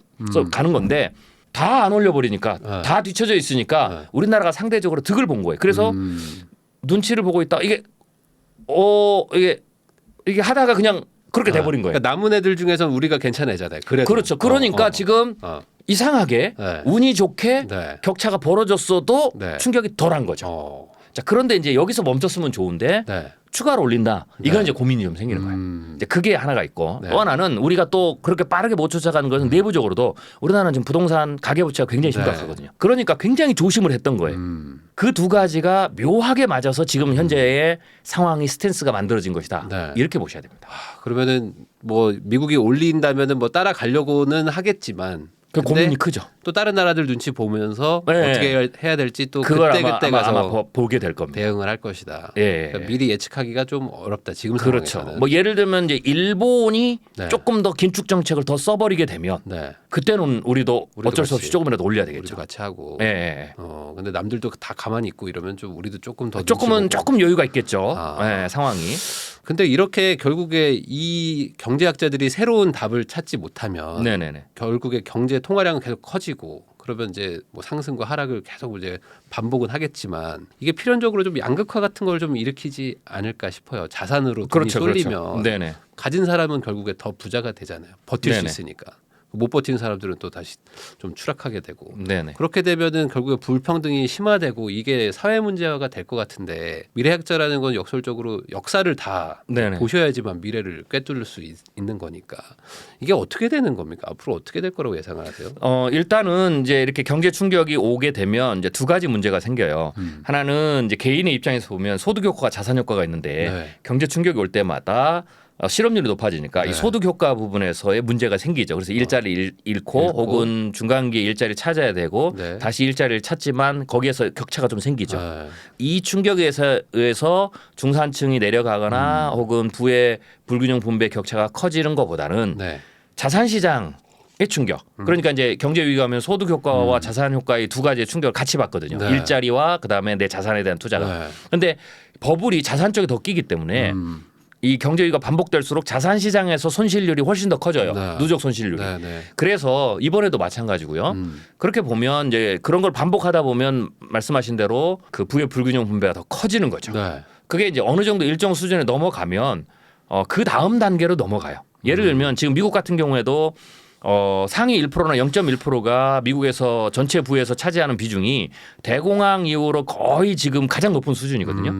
[SPEAKER 1] 가는 건데 다 안 올려버리니까 다 뒤쳐져 있으니까 우리나라가 상대적으로 득을 본 거예요. 그래서 눈치를 보고 있다. 이게 하다가 그냥 그렇게 돼버린 거예요.
[SPEAKER 2] 그러니까 남은 애들 중에서는 우리가 괜찮아잖아요. 그래도.
[SPEAKER 1] 그렇죠. 그러니까 지금 이상하게
[SPEAKER 2] 네.
[SPEAKER 1] 운이 좋게
[SPEAKER 2] 네.
[SPEAKER 1] 격차가 벌어졌어도
[SPEAKER 2] 네.
[SPEAKER 1] 충격이 덜한 거죠. 자, 그런데 이제 여기서 멈췄으면 좋은데
[SPEAKER 2] 네.
[SPEAKER 1] 추가로 올린다. 이건
[SPEAKER 2] 네.
[SPEAKER 1] 이제 고민이 좀 생기는 거예요. 이제 그게 하나가 있고
[SPEAKER 2] 네.
[SPEAKER 1] 또 하나는 우리가 또 그렇게 빠르게 못 쫓아가는 것은 내부적으로도 우리나라는 지금 부동산 가계부채가 굉장히 심각하거든요. 그러니까 굉장히 조심을 했던 거예요. 그 두 가지가 묘하게 맞아서 지금 현재의 상황이 스탠스가 만들어진 것이다.
[SPEAKER 2] 네.
[SPEAKER 1] 이렇게 보셔야 됩니다.
[SPEAKER 2] 그러면은 뭐 미국이 올린다면은 뭐 따라가려고는 하겠지만
[SPEAKER 1] 그
[SPEAKER 2] 근데
[SPEAKER 1] 고민이 크죠.
[SPEAKER 2] 또 다른 나라들 눈치 보면서
[SPEAKER 1] 네.
[SPEAKER 2] 어떻게 해야 될지 또
[SPEAKER 1] 그걸
[SPEAKER 2] 그때 가서
[SPEAKER 1] 아마 보게 될 겁니다.
[SPEAKER 2] 대응을 할 것이다.
[SPEAKER 1] 예.
[SPEAKER 2] 그러니까 미리 예측하기가 좀 어렵다. 지금
[SPEAKER 1] 그렇죠.
[SPEAKER 2] 상황에서는.
[SPEAKER 1] 뭐 예를 들면 이제 일본이
[SPEAKER 2] 네.
[SPEAKER 1] 조금 더 긴축 정책을 더 써버리게 되면
[SPEAKER 2] 네.
[SPEAKER 1] 그때는 우리도 어쩔 수 없이
[SPEAKER 2] 같이,
[SPEAKER 1] 조금이라도 올려야
[SPEAKER 2] 우리도
[SPEAKER 1] 되겠죠.
[SPEAKER 2] 같이 하고.
[SPEAKER 1] 예.
[SPEAKER 2] 근데 남들도 다 가만히 있고 이러면 좀 우리도 조금 더
[SPEAKER 1] 조금은
[SPEAKER 2] 눈치 보고.
[SPEAKER 1] 조금 여유가 있겠죠. 예, 상황이.
[SPEAKER 2] 근데 이렇게 결국에 이 경제학자들이 새로운 답을 찾지 못하면
[SPEAKER 1] 네네네.
[SPEAKER 2] 결국에 경제 통화량은 계속 커지고 그러면 이제 뭐 상승과 하락을 계속 이제 반복은 하겠지만 이게 필연적으로 좀 양극화 같은 걸 좀 일으키지 않을까 싶어요. 자산으로 돈이 쏠리면
[SPEAKER 1] 그렇죠. 네네.
[SPEAKER 2] 가진 사람은 결국에 더 부자가 되잖아요. 버틸
[SPEAKER 1] 네네.
[SPEAKER 2] 수 있으니까. 못 버티는 사람들은 또 다시 좀 추락하게 되고
[SPEAKER 1] 네네.
[SPEAKER 2] 그렇게 되면은 결국에 불평등이 심화되고 이게 사회 문제화가 될 것 같은데 미래학자라는 건 역설적으로 역사를 다
[SPEAKER 1] 네네.
[SPEAKER 2] 보셔야지만 미래를 꿰뚫을 수 있는 거니까 이게 어떻게 되는 겁니까? 앞으로 어떻게 될 거라고 예상을 하세요?
[SPEAKER 1] 일단은 이제 이렇게 경제 충격이 오게 되면 이제 두 가지 문제가 생겨요. 하나는 이제 개인의 입장에서 보면 소득 효과가 자산 효과가 있는데
[SPEAKER 2] 네.
[SPEAKER 1] 경제 충격이 올 때마다 실업률이 높아지니까
[SPEAKER 2] 네.
[SPEAKER 1] 이 소득 효과 부분에서의 문제가 생기죠. 그래서 일자리 잃고 혹은 중간기에 일자리 찾아야 되고
[SPEAKER 2] 네.
[SPEAKER 1] 다시 일자리를 찾지만 거기에서 격차가 좀 생기죠.
[SPEAKER 2] 네.
[SPEAKER 1] 이 충격에 의해서 중산층이 내려가거나 혹은 부의 불균형 분배 격차가 커지는 것보다는
[SPEAKER 2] 네. 자산
[SPEAKER 1] 자산 시장의 충격. 그러니까 이제 경제 위기가 오면 소득 효과와 자산 효과의 두 가지의 충격을 같이 받거든요.
[SPEAKER 2] 네.
[SPEAKER 1] 일자리와 그다음에 내 자산에 대한 투자가.
[SPEAKER 2] 네.
[SPEAKER 1] 그런데 버블이 자산 쪽에 더 끼기 때문에 이 경제 위기가 반복될수록 자산 시장에서 손실률이 훨씬 더 커져요.
[SPEAKER 2] 네.
[SPEAKER 1] 누적 손실률이.
[SPEAKER 2] 네. 네.
[SPEAKER 1] 그래서 이번에도 마찬가지고요. 그렇게 보면 이제 그런 걸 반복하다 보면 말씀하신 대로 그 부의 불균형 분배가 더 커지는 거죠.
[SPEAKER 2] 네.
[SPEAKER 1] 그게 이제 어느 정도 일정 수준에 넘어가면 그 다음 단계로 넘어가요. 예를 들면 지금 미국 같은 경우에도 상위 1%나 0.1%가 미국에서 전체 부에서 차지하는 비중이 대공황 이후로 거의 지금 가장 높은 수준이거든요.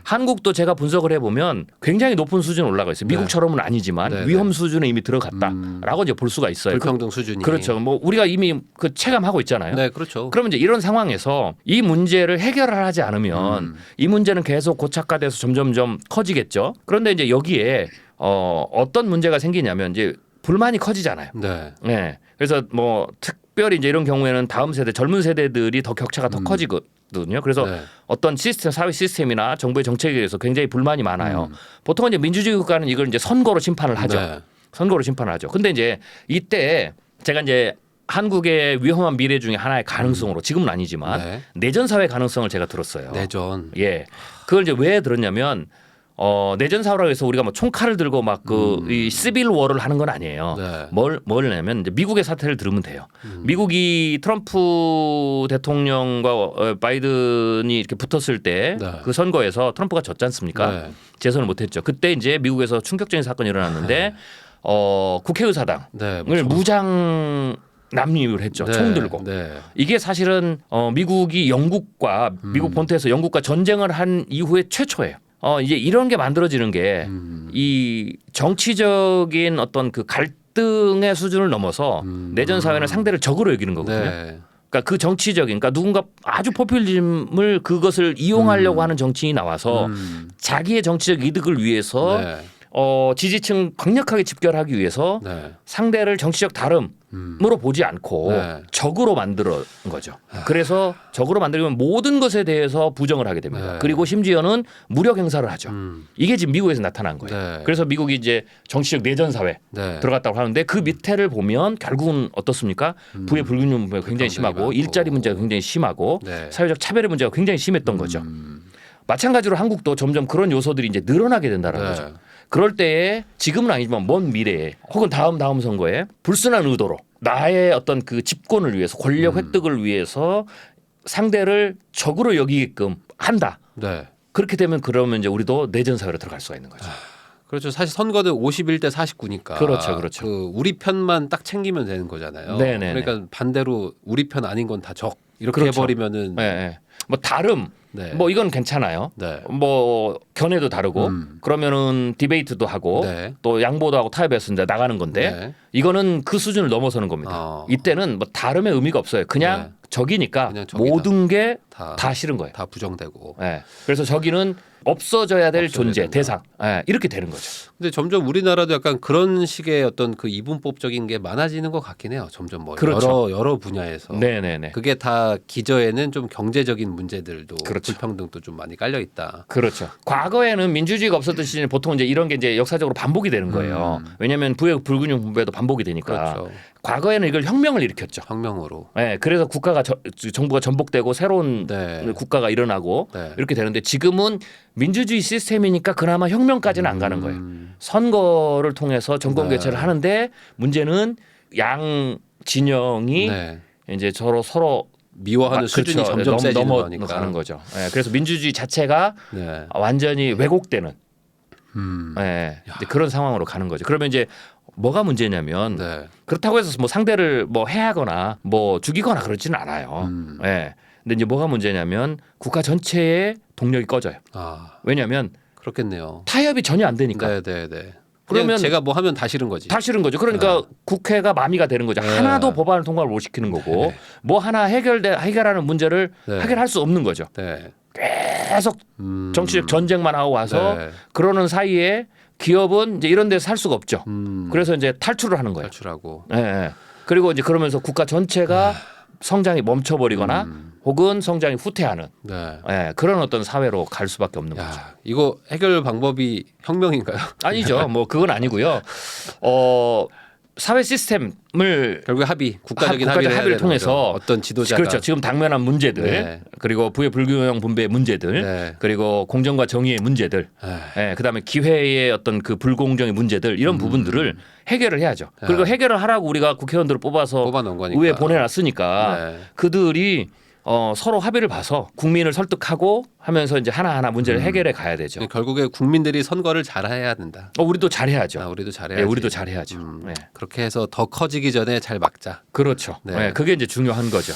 [SPEAKER 1] 한국도 제가 분석을 해보면 굉장히 높은 수준 올라가 있어요. 미국처럼은 아니지만
[SPEAKER 2] 네,
[SPEAKER 1] 위험 수준에 이미 들어갔다라고 이제 볼 수가 있어요.
[SPEAKER 2] 불평등 수준이
[SPEAKER 1] 그렇죠. 뭐 우리가 이미 그 체감하고 있잖아요.
[SPEAKER 2] 네, 그렇죠.
[SPEAKER 1] 그러면 이제 이런 상황에서 이 문제를 해결을 하지 않으면 이 문제는 계속 고착화돼서 점점점 커지겠죠. 그런데 이제 여기에 어떤 문제가 생기냐면 이제 불만이 커지잖아요.
[SPEAKER 2] 네.
[SPEAKER 1] 네. 그래서 뭐 특별히 이제 이런 경우에는 다음 세대 젊은 세대들이 더 격차가 더 커지거든요. 그래서
[SPEAKER 2] 네.
[SPEAKER 1] 어떤 시스템, 사회 시스템이나 정부의 정책에 대해서 굉장히 불만이 많아요. 보통은 이제 민주주의 국가는 이걸 이제 선거로 심판을 하죠.
[SPEAKER 2] 네.
[SPEAKER 1] 선거로 심판을 하죠. 근데 이제 이때 제가 이제 한국의 위험한 미래 중에 하나의 가능성으로 지금은 아니지만
[SPEAKER 2] 네.
[SPEAKER 1] 내전 사회 가능성을 제가 들었어요.
[SPEAKER 2] 내전.
[SPEAKER 1] 예. 그걸 이제 왜 들었냐면 내전 사회라고 해서 우리가 뭐 총칼을 들고 막 이 시빌 워를 하는 건 아니에요.
[SPEAKER 2] 네.
[SPEAKER 1] 뭘냐면 이제 미국의 사태를 들으면 돼요. 미국이 트럼프 대통령과 바이든이 이렇게 붙었을 때 그
[SPEAKER 2] 네.
[SPEAKER 1] 선거에서 트럼프가 졌지 않습니까?
[SPEAKER 2] 네.
[SPEAKER 1] 재선을 못했죠. 그때 이제 미국에서 충격적인 사건이 일어났는데 국회의사당을
[SPEAKER 2] 네.
[SPEAKER 1] 무장 남입을 했죠.
[SPEAKER 2] 네.
[SPEAKER 1] 총 들고.
[SPEAKER 2] 네.
[SPEAKER 1] 이게 사실은 미국이 영국과 미국 본토에서 영국과 전쟁을 한 이후에 최초예요. 이제 이런 게 만들어지는 게 이 정치적인 어떤 그 갈등의 수준을 넘어서 내전 사회는 상대를 적으로 여기는 거거든요.
[SPEAKER 2] 네.
[SPEAKER 1] 그러니까 그 정치적인, 그러니까 누군가 아주 포퓰리즘을 그것을 이용하려고 하는 정치인이 나와서 자기의 정치적 이득을 위해서
[SPEAKER 2] 네.
[SPEAKER 1] 지지층 강력하게 집결하기 위해서
[SPEAKER 2] 네.
[SPEAKER 1] 상대를 정치적 다름으로 보지 않고
[SPEAKER 2] 네.
[SPEAKER 1] 적으로 만들어 거죠. 그래서 적으로 만들면 모든 것에 대해서 부정을 하게 됩니다.
[SPEAKER 2] 네.
[SPEAKER 1] 그리고 심지어는 무력 행사를 하죠.
[SPEAKER 2] 음.
[SPEAKER 1] 이게 지금 미국에서 나타난 거예요.
[SPEAKER 2] 네.
[SPEAKER 1] 그래서 미국이 이제 정치적 내전 사회
[SPEAKER 2] 네.
[SPEAKER 1] 들어갔다고 하는데 그 밑에를 보면 결국은 어떻습니까? 부의 불균형 문제가 굉장히 심하고
[SPEAKER 2] 많고.
[SPEAKER 1] 일자리 문제가 굉장히 심하고
[SPEAKER 2] 네.
[SPEAKER 1] 사회적 차별의 문제가 굉장히 심했던 거죠. 마찬가지로 한국도 점점 그런 요소들이 이제 늘어나게 된다는
[SPEAKER 2] 네.
[SPEAKER 1] 거죠. 그럴 때에 지금은 아니지만 먼 미래에 혹은 다음 선거에 불순한 의도로 나의 어떤 그 집권을 위해서 권력 획득을 위해서 상대를 적으로 여기게끔 한다.
[SPEAKER 2] 네.
[SPEAKER 1] 그렇게 되면 그러면 이제 우리도 내전 사회로 들어갈 수가 있는 거죠.
[SPEAKER 2] 그렇죠. 사실 선거는 51대 49니까.
[SPEAKER 1] 그렇죠, 그렇죠.
[SPEAKER 2] 그 우리 편만 딱 챙기면 되는 거잖아요.
[SPEAKER 1] 네네네.
[SPEAKER 2] 그러니까 반대로 우리 편 아닌 건 다 적. 이렇게
[SPEAKER 1] 그렇죠.
[SPEAKER 2] 해버리면은.
[SPEAKER 1] 네, 네. 뭐 다름
[SPEAKER 2] 네.
[SPEAKER 1] 뭐 이건 괜찮아요.
[SPEAKER 2] 네.
[SPEAKER 1] 뭐 견해도 다르고 그러면은 디베이트도 하고
[SPEAKER 2] 네.
[SPEAKER 1] 또 양보도 하고 타협해서 이제 나가는 건데
[SPEAKER 2] 네.
[SPEAKER 1] 이거는 그 수준을 넘어서는 겁니다. 이때는 뭐 다름의 의미가 없어요. 그냥
[SPEAKER 2] 네.
[SPEAKER 1] 적이니까
[SPEAKER 2] 그냥 적이다.
[SPEAKER 1] 모든 게
[SPEAKER 2] 다,
[SPEAKER 1] 다 싫은 거예요.
[SPEAKER 2] 다 부정되고.
[SPEAKER 1] 예. 그래서 저기는 없어져야 될
[SPEAKER 2] 없어져야
[SPEAKER 1] 존재,
[SPEAKER 2] 된다.
[SPEAKER 1] 대상. 예. 이렇게 되는 거죠.
[SPEAKER 2] 근데 점점 우리나라도 약간 그런 식의 어떤 그 이분법적인 게 많아지는 것 같긴 해요. 점점 뭐
[SPEAKER 1] 그렇죠.
[SPEAKER 2] 여러 분야에서.
[SPEAKER 1] 네네네.
[SPEAKER 2] 그게 다 기저에는 좀 경제적인 문제들도
[SPEAKER 1] 그렇죠.
[SPEAKER 2] 불평등도 좀 많이 깔려 있다.
[SPEAKER 1] 그렇죠. 과거에는 민주주의가 없었던 시절에 보통 이제 이런 게 이제 역사적으로 반복이 되는 거예요. 왜냐하면 부의 불균형 분배도 반복이 되니까.
[SPEAKER 2] 그렇죠.
[SPEAKER 1] 과거에는 이걸 혁명을 일으켰죠.
[SPEAKER 2] 혁명으로.
[SPEAKER 1] 예, 그래서 국가가 정부가 전복되고 새로운
[SPEAKER 2] 네.
[SPEAKER 1] 국가가 일어나고
[SPEAKER 2] 네.
[SPEAKER 1] 이렇게 되는데 지금은 민주주의 시스템이니까 그나마 혁명까지는 안 가는 거예요. 선거를 통해서 정권
[SPEAKER 2] 네.
[SPEAKER 1] 교체를 하는데 문제는 양 진영이
[SPEAKER 2] 네.
[SPEAKER 1] 이제 서로
[SPEAKER 2] 미워하는 수준이
[SPEAKER 1] 그렇죠.
[SPEAKER 2] 점점 세지는 거니까.
[SPEAKER 1] 넘어가는 거죠. 예, 그래서 민주주의 자체가
[SPEAKER 2] 네.
[SPEAKER 1] 완전히 왜곡되는
[SPEAKER 2] 음.
[SPEAKER 1] 예, 이제 그런 상황으로 가는 거죠. 그러면 이제 뭐가 문제냐면
[SPEAKER 2] 네.
[SPEAKER 1] 그렇다고 해서 뭐 상대를 뭐 해하거나 뭐 죽이거나 그러지는 않아요. 예. 근데 이제 뭐가 문제냐면 국가 전체의 동력이 꺼져요.
[SPEAKER 2] 아,
[SPEAKER 1] 왜냐하면
[SPEAKER 2] 그렇겠네요.
[SPEAKER 1] 타협이 전혀 안 되니까
[SPEAKER 2] 네, 네, 네.
[SPEAKER 1] 그러면
[SPEAKER 2] 그러면 제가 뭐 하면 다 싫은 거지.
[SPEAKER 1] 다 싫은 거죠. 그러니까 국회가 마비가 되는 거죠.
[SPEAKER 2] 네.
[SPEAKER 1] 하나도 법안을 통과를 못 시키는 거고 뭐 하나 해결하는 문제를
[SPEAKER 2] 네.
[SPEAKER 1] 해결할 수 없는 거죠.
[SPEAKER 2] 네.
[SPEAKER 1] 계속 정치적 전쟁만 하고 와서
[SPEAKER 2] 네.
[SPEAKER 1] 그러는 사이에 기업은 이제 이런 데서 살 수가 없죠.
[SPEAKER 2] 음.
[SPEAKER 1] 그래서 이제 탈출을 하는 거예요.
[SPEAKER 2] 탈출하고.
[SPEAKER 1] 예, 예. 그리고 이제 그러면서 국가 전체가 성장이 멈춰버리거나 혹은 성장이 후퇴하는
[SPEAKER 2] 네.
[SPEAKER 1] 예, 그런 어떤 사회로 갈 수밖에 없는 거죠.
[SPEAKER 2] 야, 이거 해결 방법이 혁명인가요?
[SPEAKER 1] 아니죠. 뭐 그건 아니고요. 사회 시스템을
[SPEAKER 2] 결국 합의, 국가적인
[SPEAKER 1] 국가적
[SPEAKER 2] 합의를
[SPEAKER 1] 합의를
[SPEAKER 2] 해야 되는
[SPEAKER 1] 통해서
[SPEAKER 2] 거죠. 어떤 지도자가
[SPEAKER 1] 그렇죠. 지금 당면한 문제들
[SPEAKER 2] 네.
[SPEAKER 1] 그리고 부의 불균형 분배의 문제들
[SPEAKER 2] 네.
[SPEAKER 1] 그리고 공정과 정의의 문제들 예, 그다음에 기회의 어떤 그 불공정의 문제들 이런 부분들을 해결을 해야죠. 그리고 해결을 하라고 우리가 국회의원들을 뽑아서
[SPEAKER 2] 뽑아놓은 거니까.
[SPEAKER 1] 의회에 보내놨으니까
[SPEAKER 2] 네.
[SPEAKER 1] 그들이 서로 합의를 봐서 국민을 설득하고 하면서 이제 하나하나 문제를 해결해 가야 되죠.
[SPEAKER 2] 결국에 국민들이 선거를 잘해야 된다.
[SPEAKER 1] 우리도 잘해야죠.
[SPEAKER 2] 아, 우리도 잘해야지.
[SPEAKER 1] 예, 우리도 잘해야죠. 예.
[SPEAKER 2] 그렇게 해서 더 커지기 전에 잘 막자.
[SPEAKER 1] 그렇죠.
[SPEAKER 2] 네.
[SPEAKER 1] 예, 그게 이제 중요한 거죠.